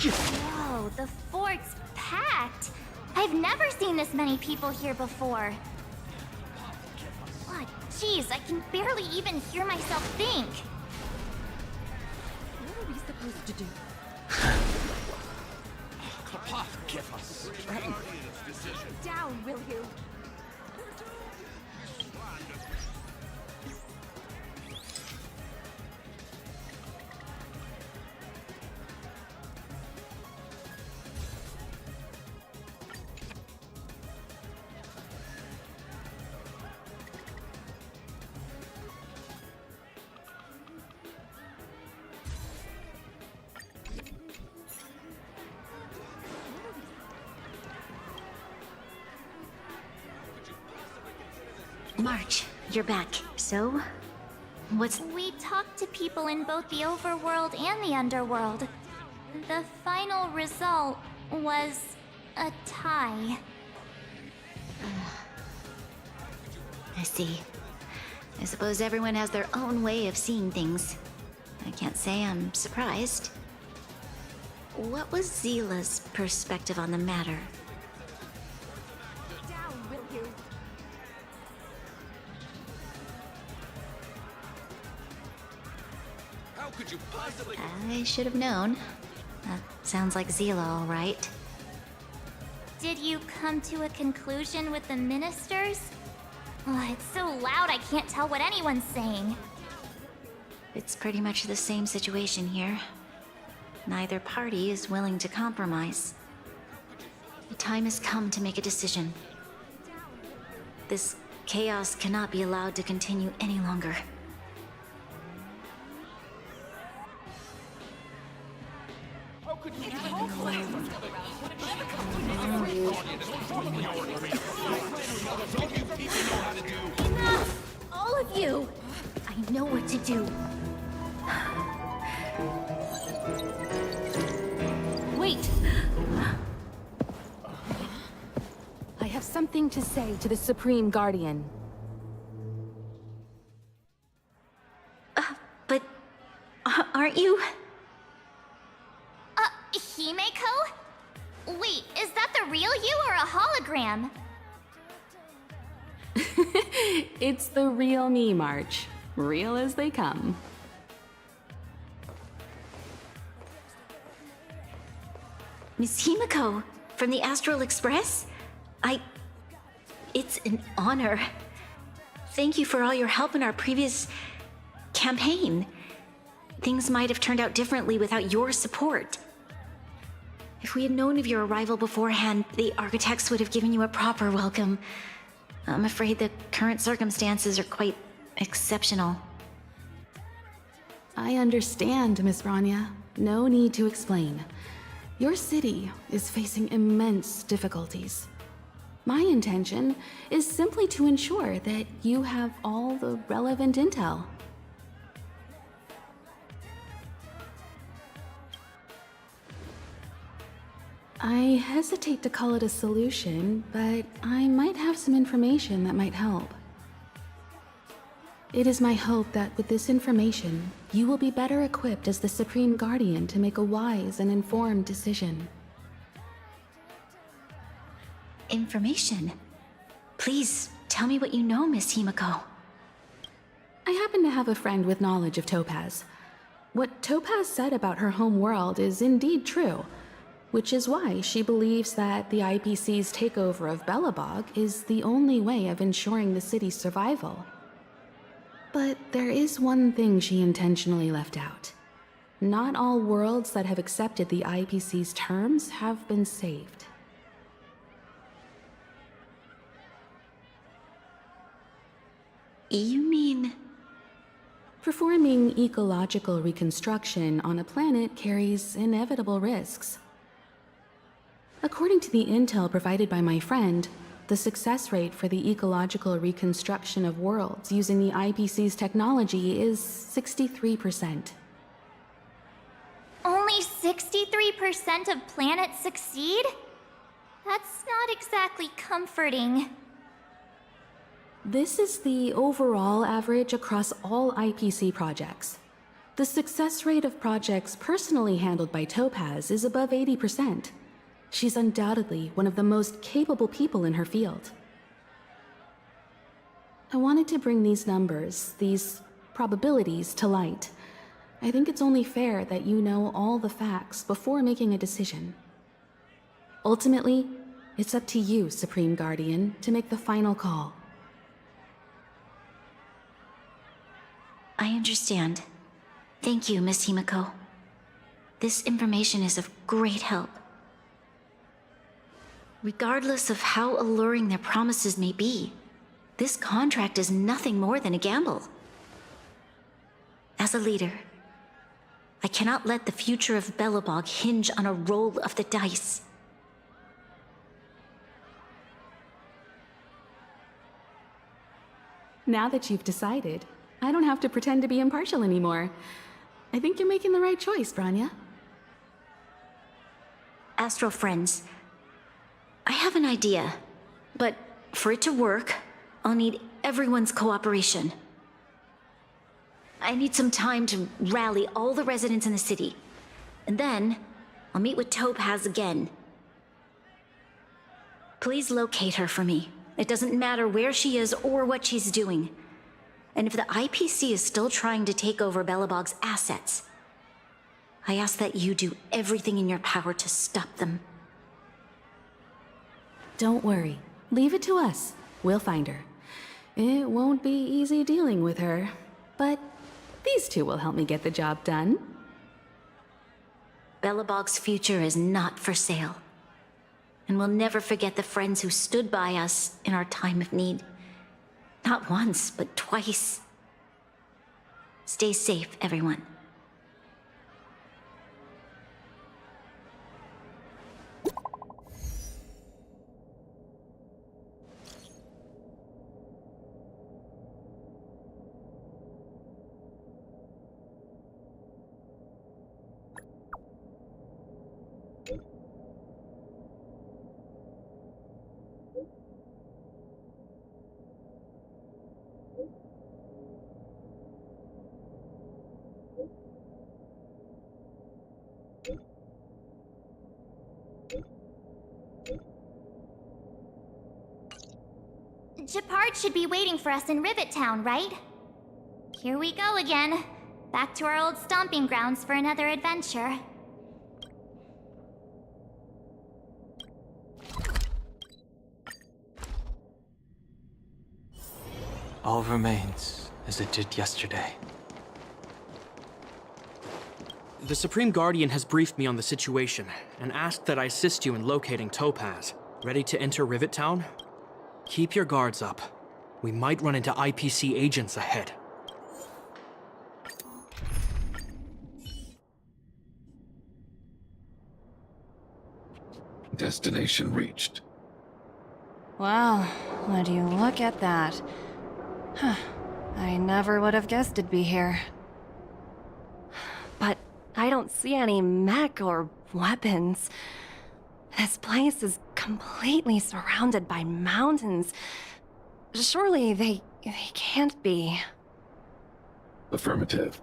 Whoa, the fort's packed! I've never seen this many people here before. Jeez, I can barely even hear myself think. What are we supposed to do? Papa, give us strength. Down, will you? March, you're back. So, what's... We talked to people in both the overworld and the underworld. The final result was a tie. I see. I suppose everyone has their own way of seeing things. I can't say I'm surprised. What was Zila's perspective on the matter? Down, will you? How could you possibly... I should have known. That sounds like Zila, all right. Did you come to a conclusion with the ministers? Oh, it's so loud I can't tell what anyone's saying. It's pretty much the same situation here. Neither party is willing to compromise. The time has come to make a decision. This chaos cannot be allowed to continue any longer. Enough! All of you! I know what to do. Wait! I have something to say to the Supreme Guardian. But... aren't you... Himeko? Wait, is that the real you or a hologram? It's the real me, March. Real as they come. Miss Himeko, from the Astral Express? It's an honor. Thank you for all your help in our previous campaign. Things might have turned out differently without your support. If we had known of your arrival beforehand, the architects would have given you a proper welcome. I'm afraid the current circumstances are quite exceptional. I understand, Miss Branya. No need to explain. Your city is facing immense difficulties. My intention is simply to ensure that you have all the relevant intel. I hesitate to call it a solution, but I might have some information that might help. It is my hope that with this information, you will be better equipped as the Supreme Guardian to make a wise and informed decision. Information? Please, tell me what you know, Miss Himeko. I happen to have a friend with knowledge of Topaz. What Topaz said about her home world is indeed true, which is why she believes that the IPC's takeover of Belobog is the only way of ensuring the city's survival. But there is one thing she intentionally left out. Not all worlds that have accepted the IPC's terms have been saved. You mean... Performing ecological reconstruction on a planet carries inevitable risks. According to the intel provided by my friend, the success rate for the ecological reconstruction of worlds using the IPC's technology is 63%. Only 63% of planets succeed? That's not exactly comforting. This is the overall average across all IPC projects. The success rate of projects personally handled by Topaz is above 80%. She's undoubtedly one of the most capable people in her field. I wanted to bring these numbers, these probabilities, to light. I think it's only fair that you know all the facts before making a decision. Ultimately, it's up to you, Supreme Guardian, to make the final call. I understand. Thank you, Miss Himiko. This information is of great help. Regardless of how alluring their promises may be, this contract is nothing more than a gamble. As a leader, I cannot let the future of Belobog hinge on a roll of the dice. Now that you've decided, I don't have to pretend to be impartial anymore. I think you're making the right choice, Branya. Astral friends, I have an idea, but for it to work, I'll need everyone's cooperation. I need some time to rally all the residents in the city, and then I'll meet with Topaz again. Please locate her for me. It doesn't matter where she is or what she's doing. And if the IPC is still trying to take over Belobog's assets, I ask that you do everything in your power to stop them. Don't worry. Leave it to us. We'll find her. It won't be easy dealing with her, but these two will help me get the job done. Belobog's future is not for sale. And we'll never forget the friends who stood by us in our time of need. Not once, but twice. Stay safe, everyone. Gepard should be waiting for us in Rivet Town, right? Here we go again. Back to our old stomping grounds for another adventure. All remains as it did yesterday. The Supreme Guardian has briefed me on the situation and asked that I assist you in locating Topaz. Ready to enter Rivet Town? Keep your guards up. We might run into IPC agents ahead. Destination reached. Wow, would you look at that? Huh. I never would have guessed it'd be here. But I don't see any mech or weapons. This place is completely surrounded by mountains. Surely they can't be. Affirmative.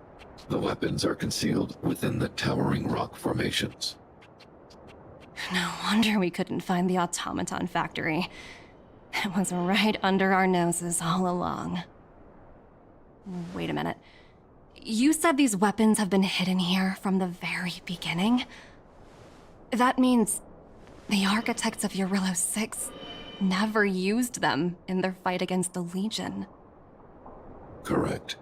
The weapons are concealed within the towering rock formations. No wonder we couldn't find the automaton factory. It was right under our noses all along. Wait a minute. You said these weapons have been hidden here from the very beginning? That means the architects of Eurillo 6 never used them in their fight against the Legion. Correct.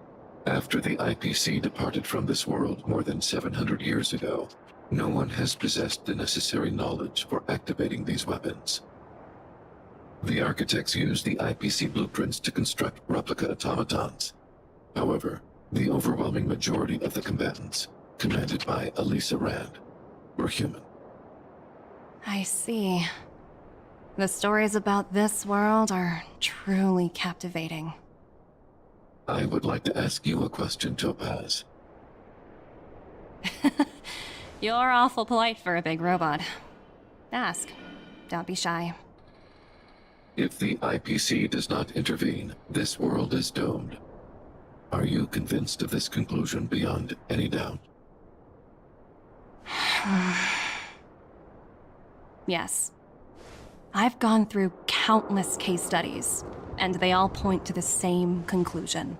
After the IPC departed from this world more than 700 years ago, no one has possessed the necessary knowledge for activating these weapons. The architects used the IPC blueprints to construct replica automatons. However, the overwhelming majority of the combatants, commanded by Elisa Rand, were human. I see. The stories about this world are truly captivating. I would like to ask you a question, Topaz. You're awful polite for a big robot. Ask. Don't be shy. If the IPC does not intervene, this world is doomed. Are you convinced of this conclusion beyond any doubt? Yes. I've gone through countless case studies, and they all point to the same conclusion.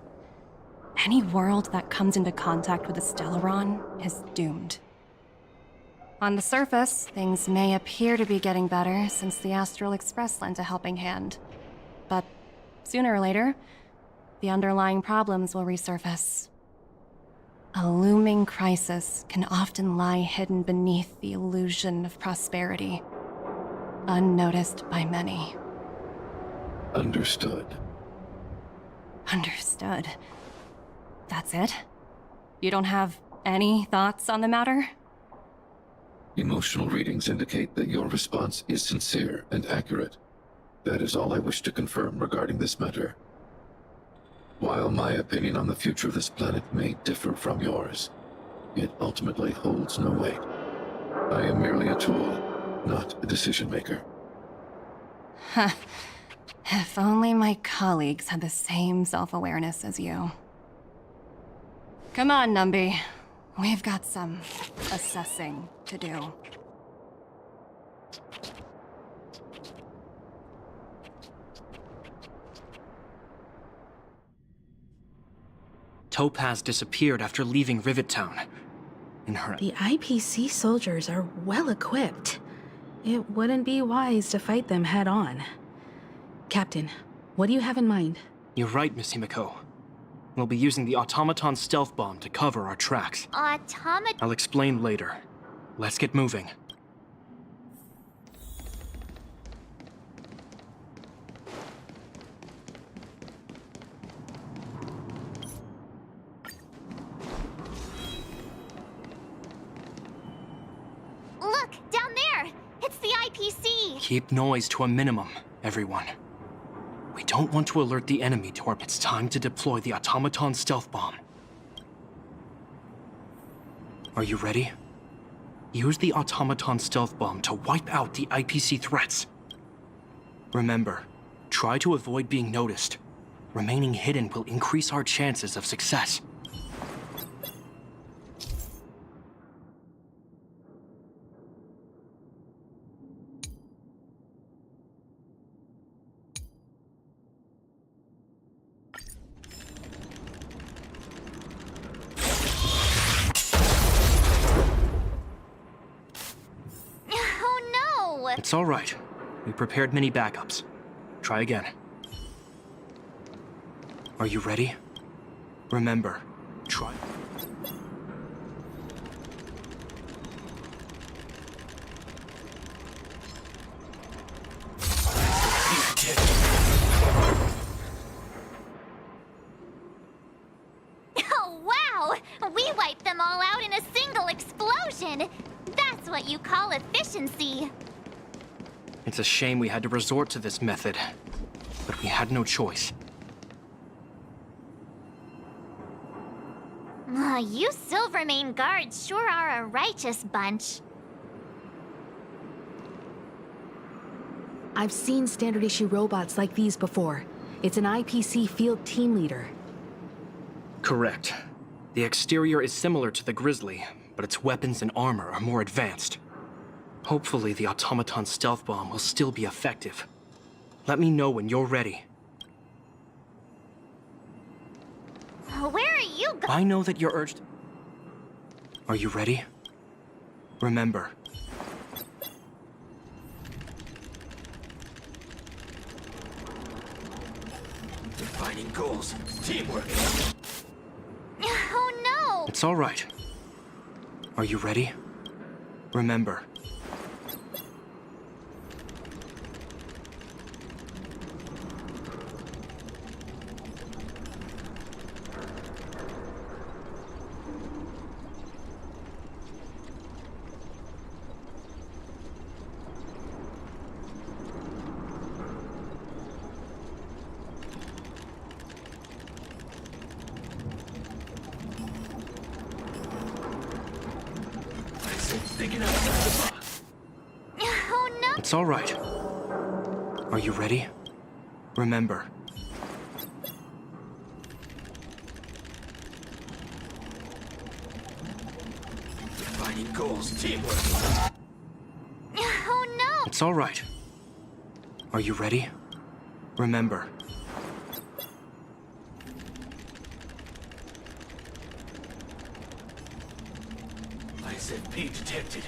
Any world that comes into contact with the Stellaron is doomed. On the surface, things may appear to be getting better since the Astral Express lent a helping hand. But sooner or later, the underlying problems will resurface. A looming crisis can often lie hidden beneath the illusion of prosperity, unnoticed by many. Understood. Understood. That's it? You don't have any thoughts on the matter? Emotional readings indicate that your response is sincere and accurate. That is all I wish to confirm regarding this matter. While my opinion on the future of this planet may differ from yours, it ultimately holds no weight. I am merely a tool, not a decision maker. Huh. If only my colleagues had the same self-awareness as you. Come on, Numby. We've got some assessing to do. Topaz disappeared after leaving Rivet Town. The IPC soldiers are well equipped. It wouldn't be wise to fight them head on. Captain, what do you have in mind? You're right, Miss Himiko. We'll be using the automaton stealth bomb to cover our tracks. I'll explain later. Let's get moving. Look, down there! It's the IPC! Keep noise to a minimum, everyone. We don't want to alert the enemy to our... It's time to deploy the automaton stealth bomb. Are you ready? Use the automaton stealth bomb to wipe out the IPC threats. Remember, try to avoid being noticed. Remaining hidden will increase our chances of success. It's all right. We prepared many backups. Try again. Are you ready? Remember, try... Oh, wow! We wiped them all out in a single explosion! That's what you call efficiency! It's a shame we had to resort to this method, but we had no choice. You Silvermane guards sure are a righteous bunch. I've seen standard issue robots like these before. It's an IPC field team leader. Correct. The exterior is similar to the Grizzly, but its weapons and armor are more advanced. Hopefully the automaton stealth bomb will still be effective. Let me know when you're ready. Where are you going? I know that you're urged... Are you ready? Remember. Defining goals. Teamwork. Oh no! It's all right. Are you ready? Remember. Oh no! It's all right. Are you ready? Remember. Defining goals. Teamwork. Oh no! It's all right. Are you ready? Remember. ESP detected.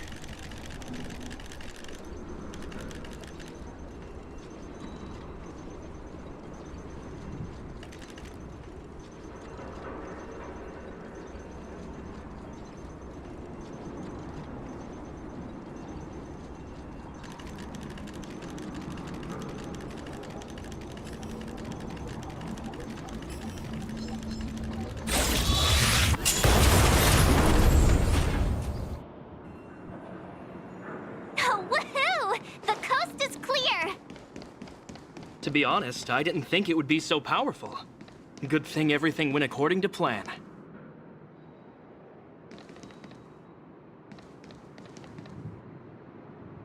To be honest, I didn't think it would be so powerful. Good thing everything went according to plan.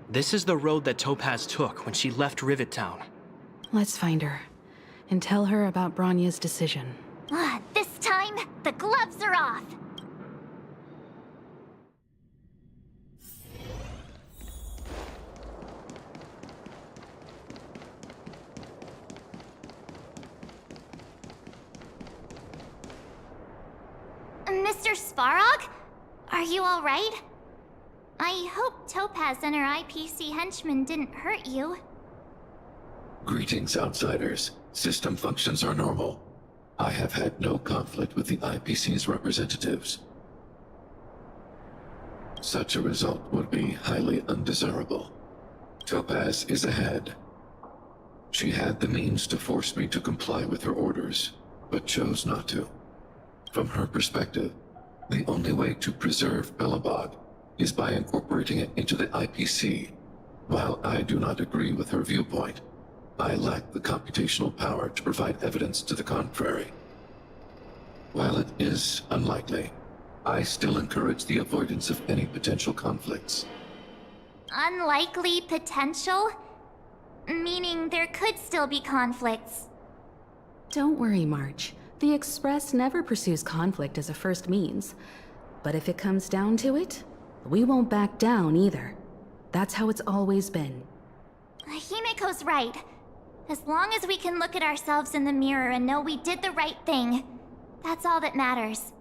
This is the road that Topaz took when she left Rivet Town. Let's find her and tell her about Bronya's decision. This time, the gloves are off. Mr. Svarog? Are you all right? I hope Topaz and her IPC henchmen didn't hurt you. Greetings, outsiders. System functions are normal. I have had no conflict with the IPC's representatives. Such a result would be highly undesirable. Topaz is ahead. She had the means to force me to comply with her orders, but chose not to. From her perspective, the only way to preserve Belobog is by incorporating it into the IPC. While I do not agree with her viewpoint, I lack the computational power to provide evidence to the contrary. While it is unlikely, I still encourage the avoidance of any potential conflicts. Unlikely potential? Meaning there could still be conflicts. Don't worry, March. The Express never pursues conflict as a first means. But if it comes down to it, we won't back down either. That's how it's always been. Himiko's right. As long as we can look at ourselves in the mirror and know we did the right thing, that's all that matters.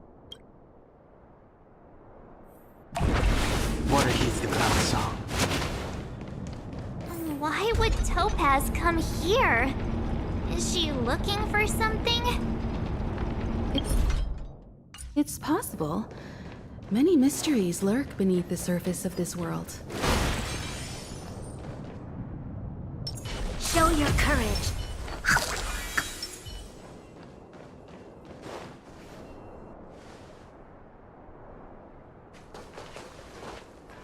What a he's the ground song. Why would Topaz come here? Is she looking for something? It's possible. Many mysteries lurk beneath the surface of this world. Show your courage.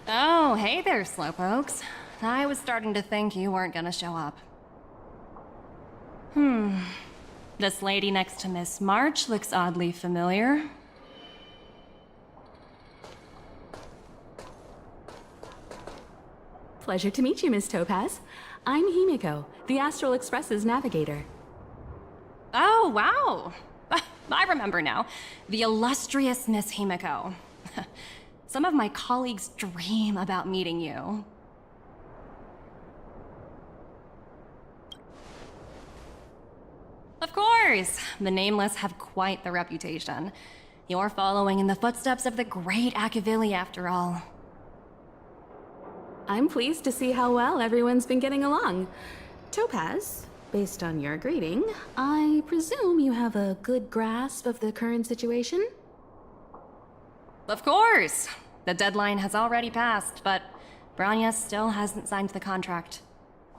Oh, hey there, slowpokes. I was starting to think you weren't gonna show up. This lady next to Miss March looks oddly familiar. Pleasure to meet you, Miss Topaz. I'm Himiko, the Astral Express's navigator. Oh, wow! I remember now. The illustrious Miss Himiko. Some of my colleagues dream about meeting you. Of course! The Nameless have quite the reputation. You're following in the footsteps of the great Akavili, after all. I'm pleased to see how well everyone's been getting along. Topaz, based on your greeting, I presume you have a good grasp of the current situation? Of course! The deadline has already passed, but Bronya still hasn't signed the contract.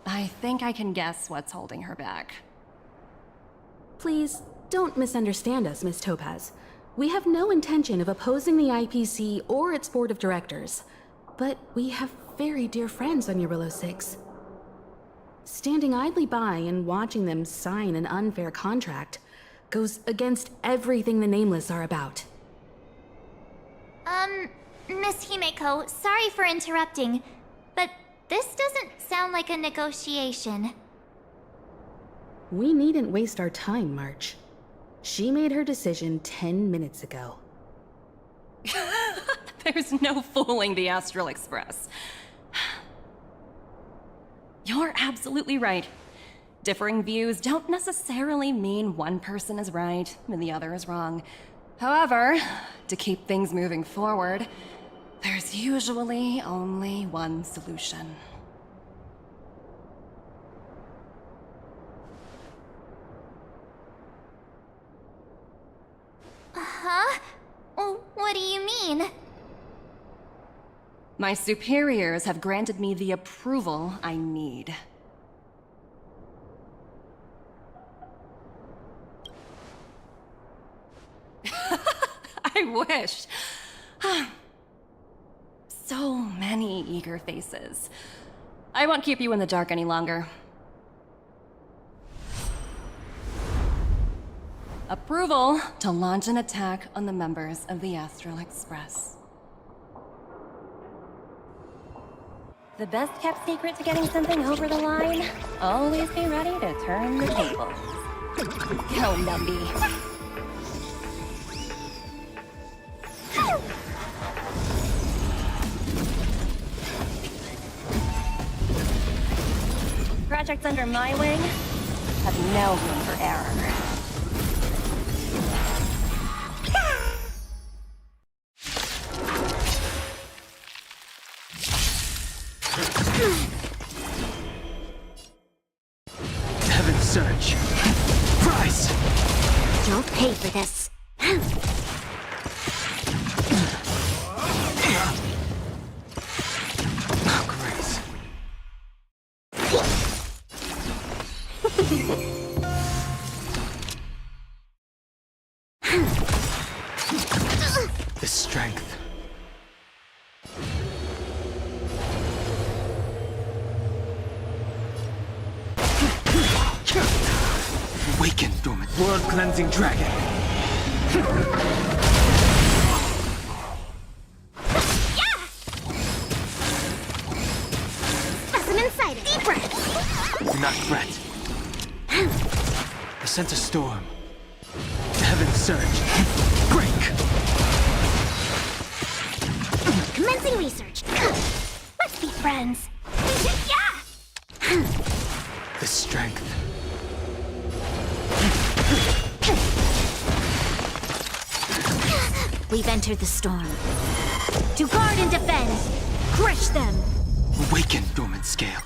I think I can guess what's holding her back. Please, don't misunderstand us, Miss Topaz. We have no intention of opposing the IPC or its board of directors, but we have very dear friends on Eurillo 6. Standing idly by and watching them sign an unfair contract goes against everything the Nameless are about. Miss Himeko, sorry for interrupting, but this doesn't sound like a negotiation. We needn't waste our time, March. She made her decision 10 minutes ago. There's no fooling the Astral Express. You're absolutely right. Differing views don't necessarily mean one person is right and the other is wrong. However, to keep things moving forward, There's usually only one solution. Huh? What do you mean? My superiors have granted me the approval I need. I wish. So many eager faces. I won't keep you in the dark any longer. Approval to launch an attack on the members of the Astral Express. The best kept secret to getting something over the line? Always be ready to turn the tables. Go, Numby. Projects under my wing have no room for error. Heaven's Surge. Prize! You'll pay for this. Grace. The strength. Awaken, dormant. World-cleansing dragon. Specimen sighted. Deep breath. Do not fret. I sense a storm. Heaven's Surge. Break! Commencing research. Let's be friends. Yeah! The strength. We've entered the storm. To guard and defend. Crush them. Awaken, dormant scale.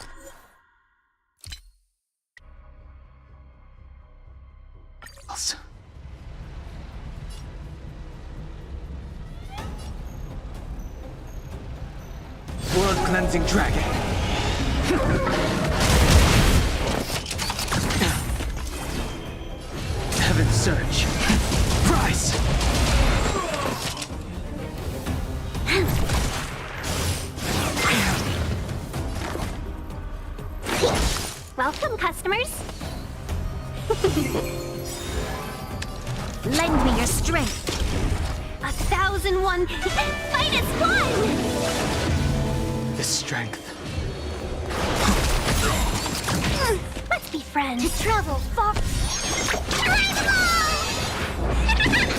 Elsa. World-cleansing dragon. Heaven's Surge. Prize! Welcome, customers. Lend me your strength. 1001. Fight is one! The strength. Let's be friends. To travel far.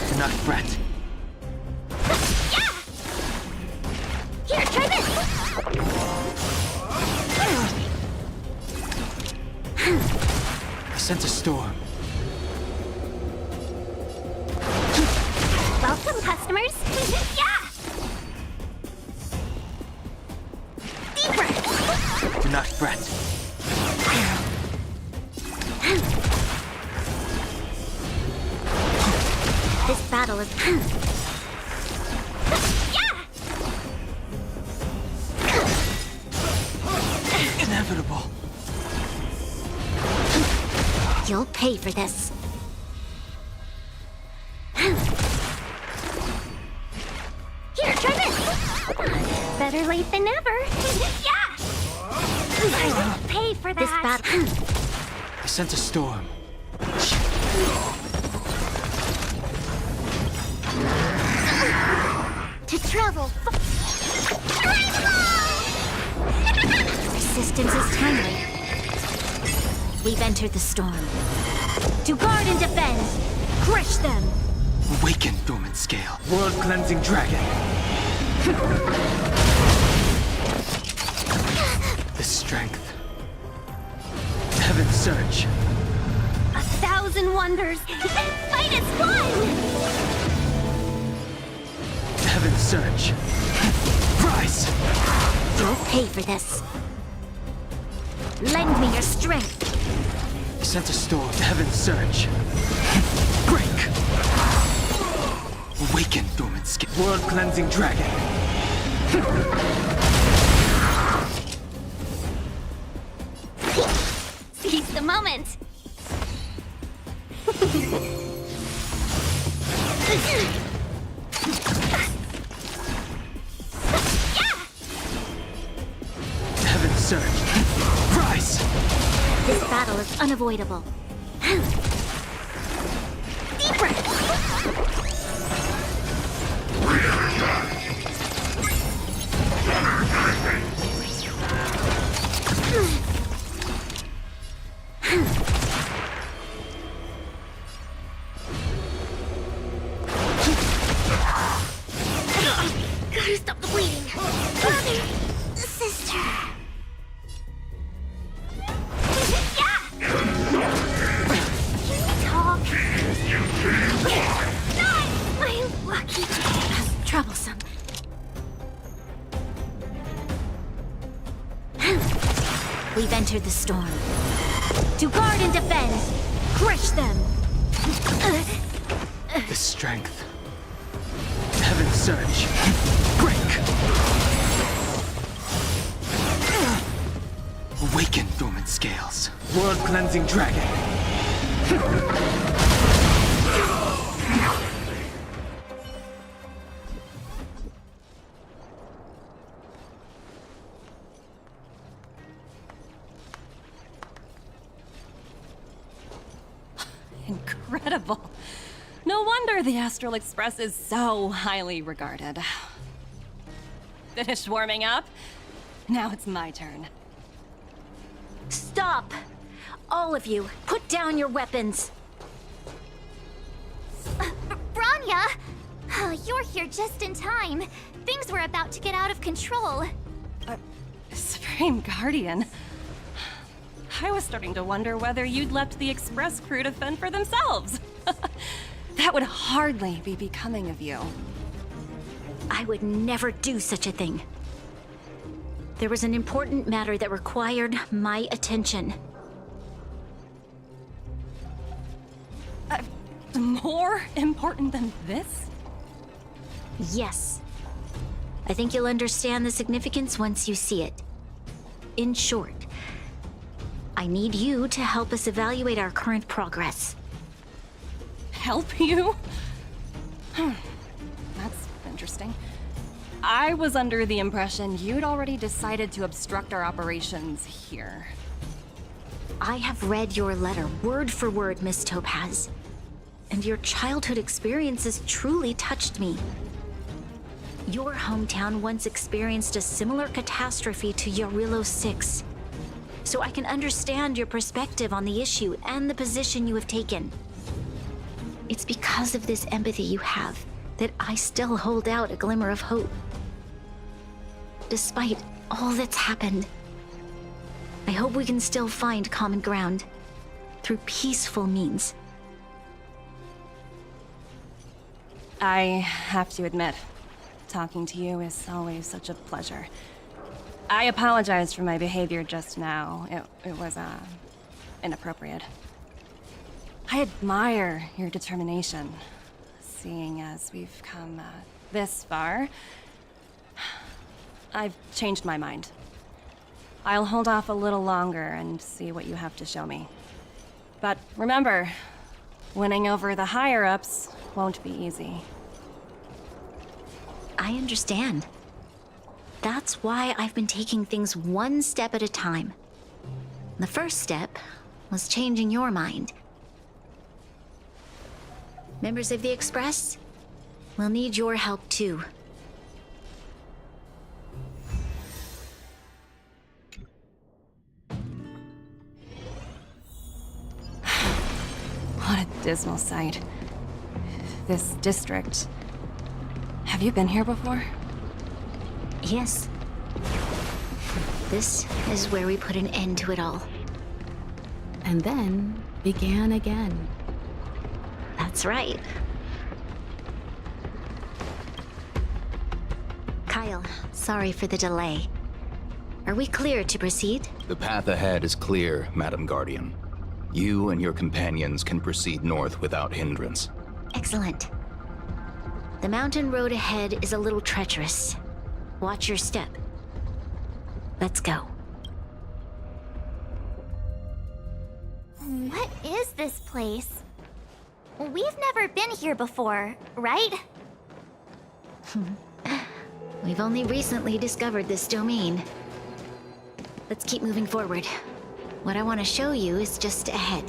Do not fret. Here, try this. I sense a storm. Welcome, customers. Yeah! Deep breath. Do not fret. This battle is... Inevitable. You'll pay for this. Here, try this. Better late than never. Yeah! I'll pay for that. This battle... I sense a storm. To travel Resistance is timely. We've entered the storm. To guard and defend. Crush them. Awaken, dormant scale. World-cleansing dragon. The strength. Heaven's Surge. 1000 wonders. Fight is one! Heaven's surge. Rise! You'll pay for this. Lend me your strength. Sense a storm. Heaven's surge. Break! Awaken, dormant skin. World cleansing dragon. Seize the moment. Heaven's surge. Rise! This battle is unavoidable. Deep breath. Gotta stop the bleeding. Brother, sister. Talk. Not my lucky day. That's troublesome. We've entered the storm. To guard and defend, crush them. The strength. Heaven's surge. Break! Awaken, dormant scales. World cleansing dragon. Incredible. No wonder the Astral Express is so highly regarded. Finished warming up? Now it's my turn. Stop! All of you, put down your weapons. Branya! Oh, you're here just in time. Things were about to get out of control. Supreme Guardian. I was starting to wonder whether you'd left the Express crew to fend for themselves. That would hardly be becoming of you. I would never do such a thing. There was an important matter that required my attention. More important than this? Yes. I think you'll understand the significance once you see it. In short, I need you to help us evaluate our current progress. Help you? That's interesting. I was under the impression you'd already decided to obstruct our operations here. I have read your letter word for word, Miss Topaz. And your childhood experiences truly touched me. Your hometown once experienced a similar catastrophe to Yarillo 6. So I can understand your perspective on the issue and the position you have taken. It's because of this empathy you have that I still hold out a glimmer of hope. Despite all that's happened, I hope we can still find common ground through peaceful means. I have to admit, talking to you is always such a pleasure. I apologize for my behavior just now. It was, inappropriate. I admire your determination, seeing as we've come, this far. I've changed my mind. I'll hold off a little longer and see what you have to show me. But remember, winning over the higher-ups won't be easy. I understand. That's why I've been taking things one step at a time. The first step was changing your mind. Members of the Express, we'll need your help too. What a dismal sight. This district. Have you been here before? Yes. This is where we put an end to it all. And then began again. That's right. Sorry for the delay. Are we clear to proceed? The path ahead is clear, Madam Guardian. You and your companions can proceed north without hindrance. Excellent. The mountain road ahead is a little treacherous. Watch your step. Let's go. What is this place? We've never been here before, right? We've only recently discovered this domain. Let's keep moving forward. What I want to show you is just ahead.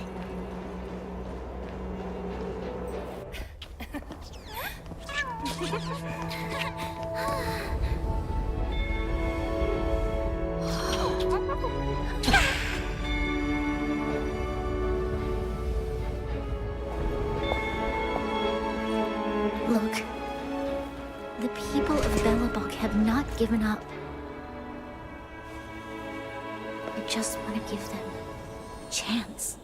Look. The people of Belobog have not given up. I just want to give them a chance.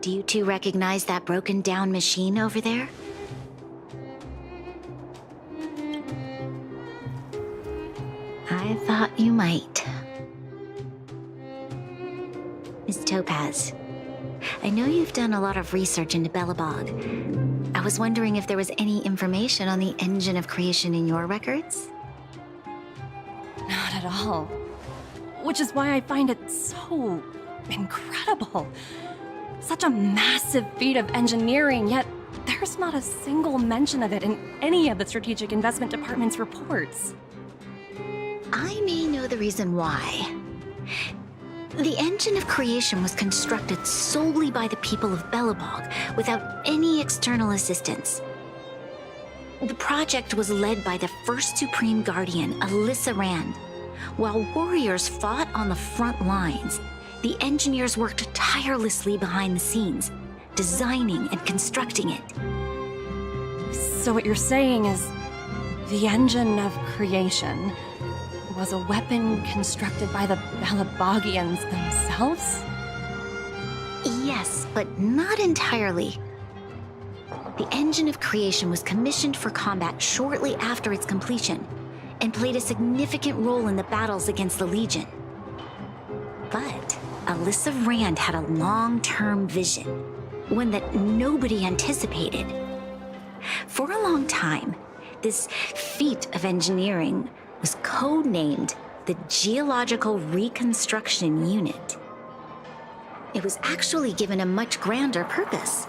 Do you two recognize that broken down machine over there? I thought you might. Miss Topaz, I know you've done a lot of research into Belobog. I was wondering if there was any information on the engine of creation in your records? Not at all. Which is why I find it so incredible. Such a massive feat of engineering, yet there's not a single mention of it in any of the Strategic Investment Department's reports. I may know the reason why. The engine of creation was constructed solely by the people of Belobog, without any external assistance. The project was led by the first Supreme Guardian, Alyssa Rand. While warriors fought on the front lines, the engineers worked tirelessly behind the scenes, designing and constructing it. So what you're saying is, the engine of creation was a weapon constructed by the Belabogians themselves? Yes, but not entirely. The engine of creation was commissioned for combat shortly after its completion, and played a significant role in the battles against the Legion. But Alyssa Rand had a long-term vision, one that nobody anticipated. For a long time, this feat of engineering was codenamed the Geological Reconstruction Unit. It was actually given a much grander purpose: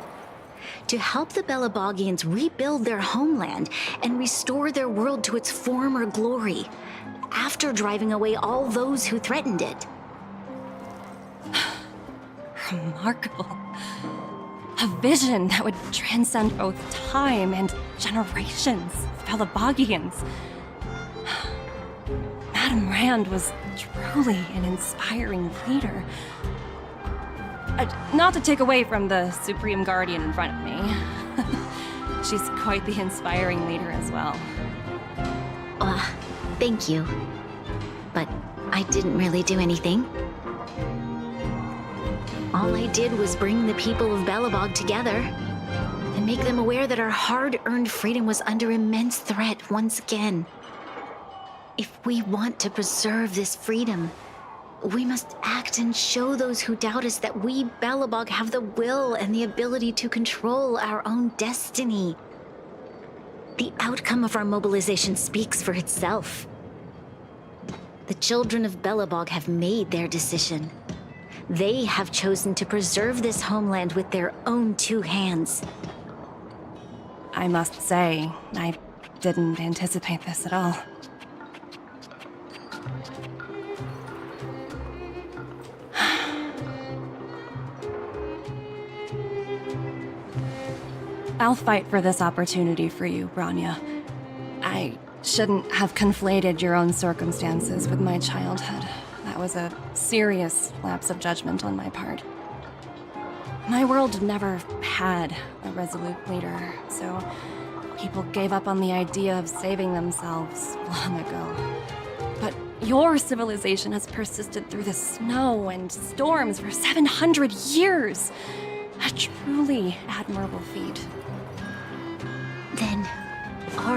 to help the Belabogians rebuild their homeland and restore their world to its former glory, after driving away all those who threatened it. Remarkable. A vision that would transcend both time and generations of Belabogians. Madame Rand was truly an inspiring leader. Not to take away from the Supreme Guardian in front of me. She's quite the inspiring leader as well. Thank you. But I didn't really do anything. All I did was bring the people of Belobog together and make them aware that our hard-earned freedom was under immense threat once again. If we want to preserve this freedom, we must act and show those who doubt us that we, Belobog, have the will and the ability to control our own destiny. The outcome of our mobilization speaks for itself. The children of Belobog have made their decision. They have chosen to preserve this homeland with their own two hands. I must say, I didn't anticipate this at all. I'll fight for this opportunity for you, Branya. I shouldn't have conflated your own circumstances with my childhood. That was a serious lapse of judgment on my part. My world never had a resolute leader, so people gave up on the idea of saving themselves long ago. But your civilization has persisted through the snow and storms for 700 years. A truly admirable feat.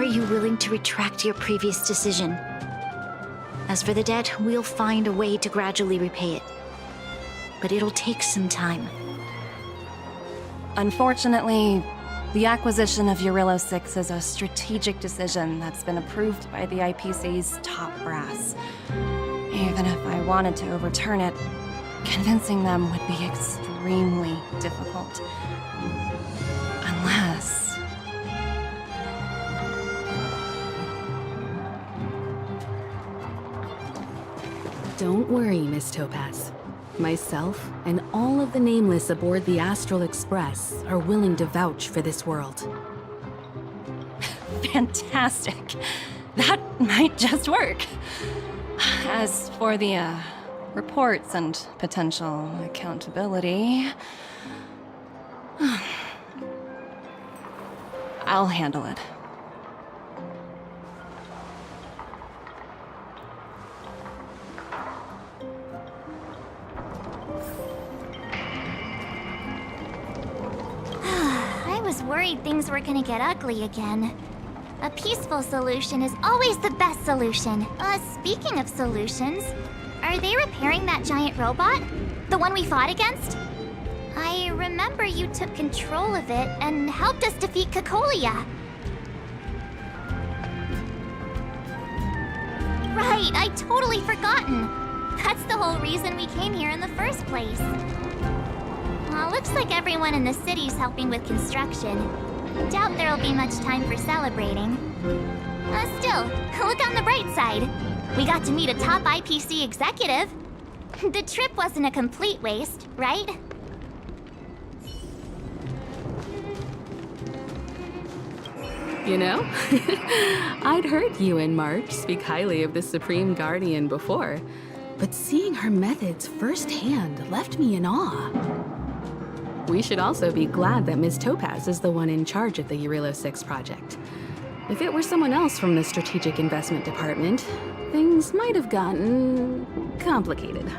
you willing to retract your previous decision? As for the debt, we'll find a way to gradually repay it. But it'll take some time. Unfortunately, the acquisition of Eurilo 6 is a strategic decision that's been approved by the IPC's top brass. Even if I wanted to overturn it, convincing them would be extremely difficult. Unless... Don't worry, Miss Topaz. Myself and all of the Nameless aboard the Astral Express are willing to vouch for this world. Fantastic. That might just work. As for the, reports and potential accountability... I'll handle it. I was worried things were gonna get ugly again. A peaceful solution is always the best solution. Speaking of solutions, are they repairing that giant robot? The one we fought against? I remember you took control of it and helped us defeat Cocolia. Right, I'd totally forgotten. That's the whole reason we came here in the first place. Well, looks like everyone in the city's helping with construction. Doubt there'll be much time for celebrating. Still, look on the bright side. We got to meet a top IPC executive. The trip wasn't a complete waste, right? You know, I'd heard you and March speak highly of the Supreme Guardian before, but seeing her methods firsthand left me in awe. We should also be glad that Ms. Topaz is the one in charge of the Eurilo 6 project. If it were someone else from the Strategic Investment Department, things might have gotten complicated.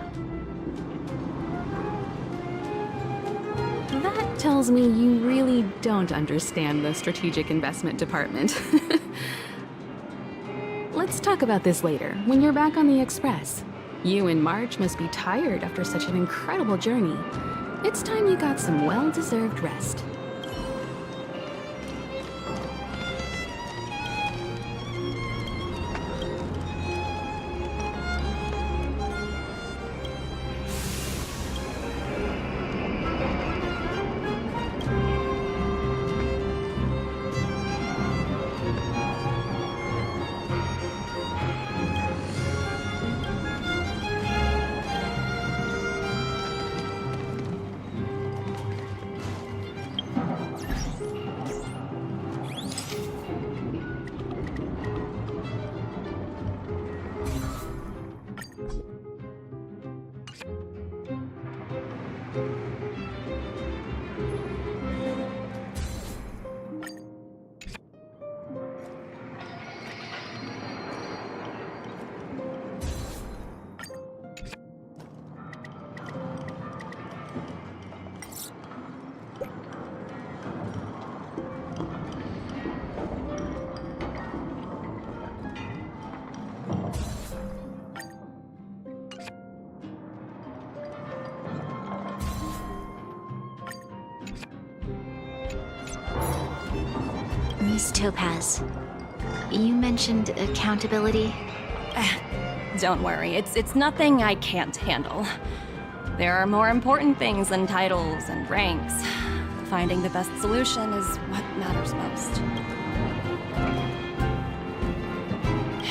That tells me you really don't understand the Strategic Investment Department. Let's talk about this later, when you're back on the Express. You and March must be tired after such an incredible journey. It's time you got some well-deserved rest. Miss Topaz, you mentioned accountability. Don't worry, it's nothing I can't handle. There are more important things than titles and ranks. Finding the best solution is what matters most.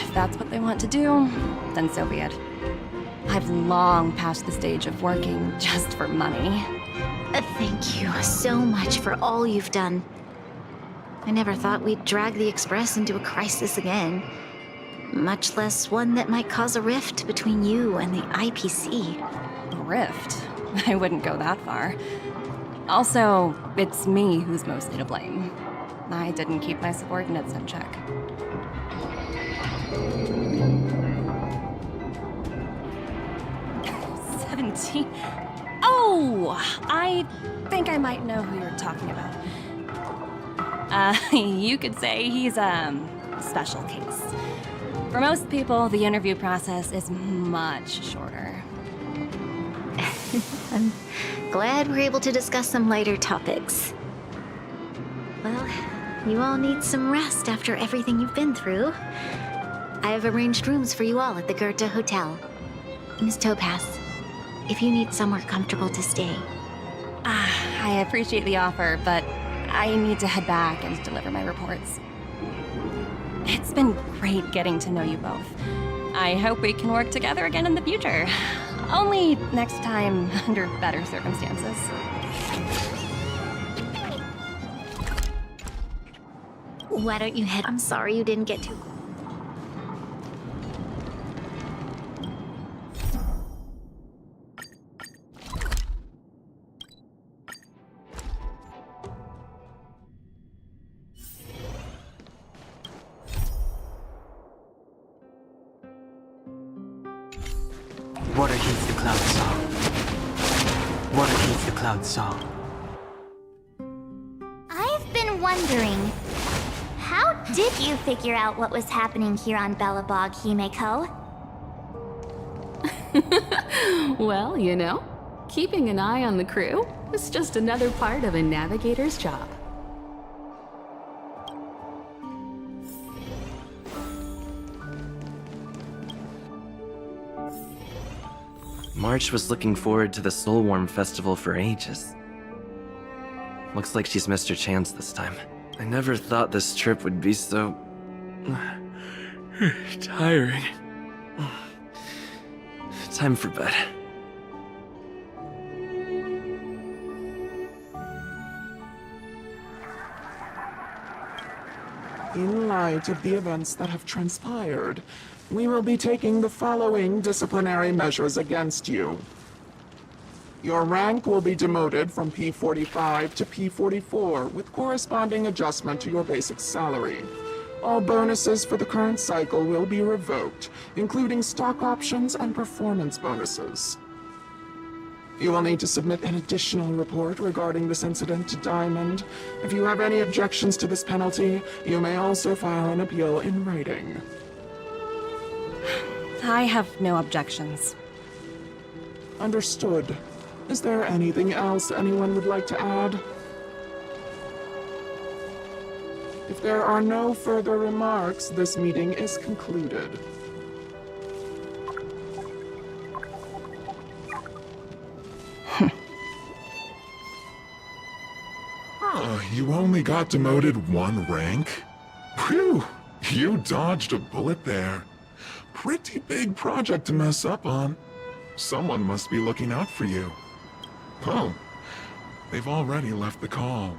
If that's what they want to do, then so be it. I've long passed the stage of working just for money. Thank you so much for all you've done. I never thought we'd drag the Express into a crisis again. Much less one that might cause a rift between you and the IPC. A rift? I wouldn't go that far. Also, it's me who's mostly to blame. I didn't keep my subordinates in check. Oh! I think I might know who you're talking about. You could say he's, special case. For most people, the interview process is much shorter. I'm glad we're able to discuss some lighter topics. Well, you all need some rest after everything you've been through. I have arranged rooms for you all at the Goethe Hotel. Miss Topaz, if you need somewhere comfortable to stay. I appreciate the offer, but I need to head back and deliver my reports. It's been great getting to know you both. I hope we can work together again in the future. Only next time under better circumstances. Why don't you head? I'm sorry you didn't get to. Water heats the cloud song. Water heats the cloud song. I've been wondering, how did you figure out what was happening here on Belobog, Himeko? Well, you know, keeping an eye on the crew is just another part of a navigator's job. March was looking forward to the Soulwarm Festival for ages. Looks like she's missed her chance this time. I never thought this trip would be so... tiring. Time for bed. In light of the events that have transpired, we will be taking the following disciplinary measures against you. Your rank will be demoted from P45 to P44 with corresponding adjustment to your basic salary. All bonuses for the current cycle will be revoked, including stock options and performance bonuses. You will need to submit an additional report regarding this incident to Diamond. If you have any objections to this penalty, you may also file an appeal in writing. I have no objections. Understood. Is there anything else anyone would like to add? If there are no further remarks, this meeting is concluded. You only got demoted one rank? Phew! You dodged a bullet there. Pretty big project to mess up on. Someone must be looking out for you. Oh, they've already left the call.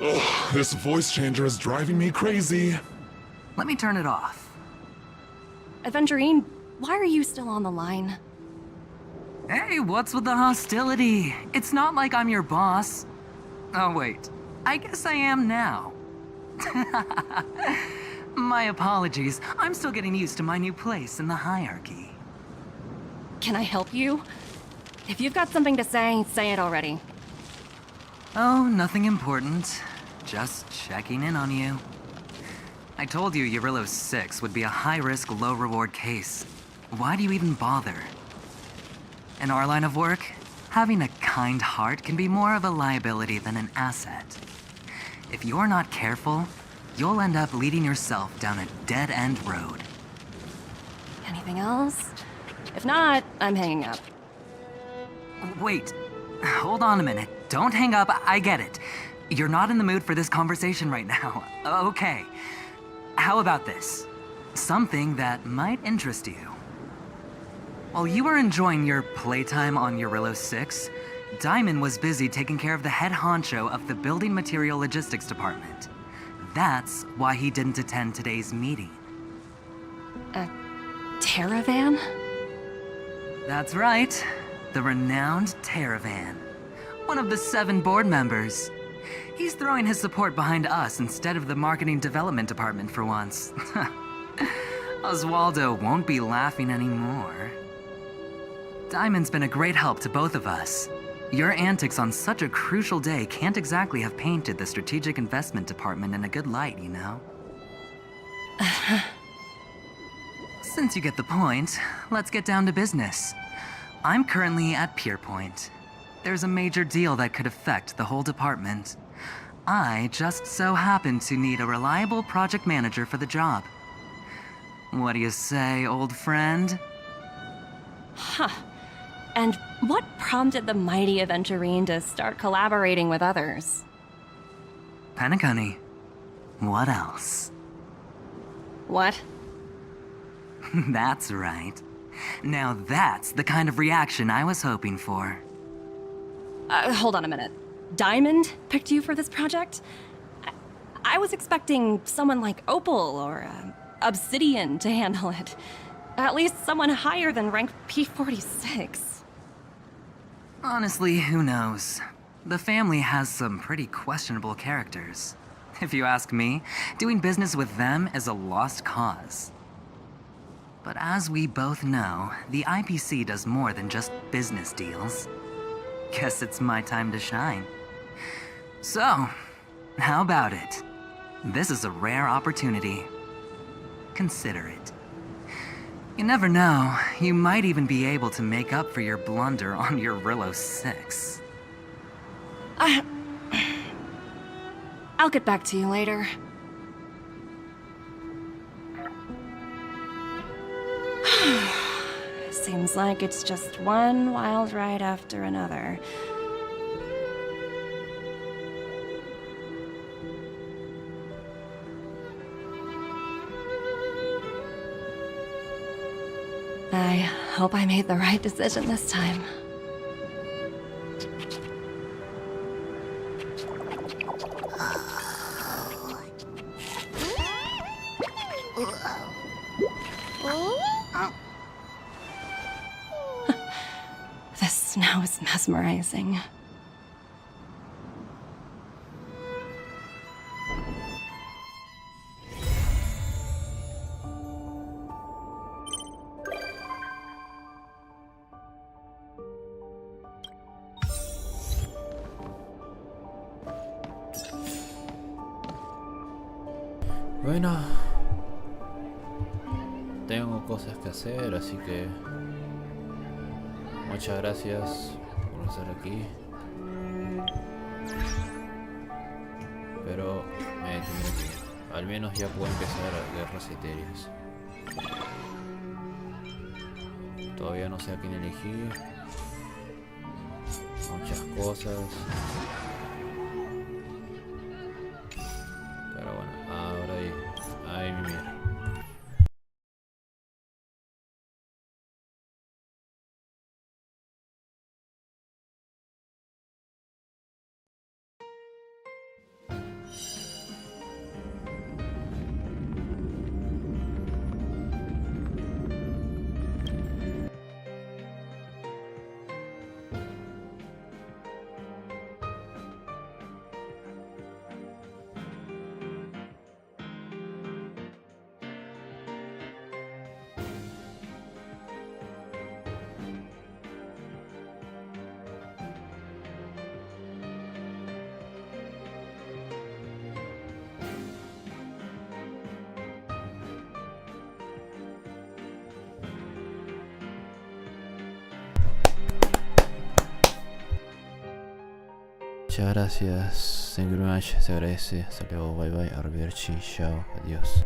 Ugh, this voice changer is driving me crazy. Let me turn it off. Aventurine, why are you still on the line? Hey, what's with the hostility? It's not like I'm your boss. Oh wait, I guess I am now. My apologies. I'm still getting used to my new place in the hierarchy. Can I help you? If you've got something to say it already. Oh, nothing important. Just checking in on you. I told you Eurillo 6 would be a high-risk, low-reward case. Why do you even bother? In our line of work, having a kind heart can be more of a liability than an asset. If you're not careful, you'll end up leading yourself down a dead-end road. Anything else? If not, I'm hanging up. Wait, hold on a minute. Don't hang up, I get it. You're not in the mood for this conversation right now. Okay. How about this? Something that might interest you. While you were enjoying your playtime on Eurillo 6, Diamond was busy taking care of the head honcho of the Building Material Logistics Department. That's why he didn't attend today's meeting. A Teravan? That's right. The renowned Teravan. One of the 7 board members. He's throwing his support behind us instead of the Marketing Development Department for once. Oswaldo won't be laughing anymore. Diamond's been a great help to both of us. Your antics on such a crucial day can't exactly have painted the strategic investment department in a good light, you know? Since you get the point, let's get down to business. I'm currently at Pier Point. There's a major deal that could affect the whole department. I just so happen to need a reliable project manager for the job. What do you say, old friend? Huh. And what prompted the mighty Aventurine to start collaborating with others? Penacony. What else? What? That's right. Now that's the kind of reaction I was hoping for. Hold on a minute. Diamond picked you for this project? I was expecting someone like Opal or Obsidian to handle it. At least someone higher than rank P46. Honestly, who knows? The family has some pretty questionable characters. If you ask me, doing business with them is a lost cause. But as we both know, the IPC does more than just business deals. Guess it's my time to shine. So, how about it? This is a rare opportunity. Consider it. You never know, you might even be able to make up for your blunder on your Rillo 6. I'll get back to you later. Seems like it's just one wild ride after another. I hope I made the right decision this time. The snow is mesmerizing. Bueno, tengo cosas que hacer, así que muchas gracias por estar aquí. Pero me tendré que ir. Al menos ya puedo empezar a guerras etéreas. Todavía no sé a quién elegir. Muchas cosas. Pero bueno, ahora ahí mira. Muchas gracias, thank you very much, se agradece, hasta luego, bye bye, arrivederci, chao, adiós.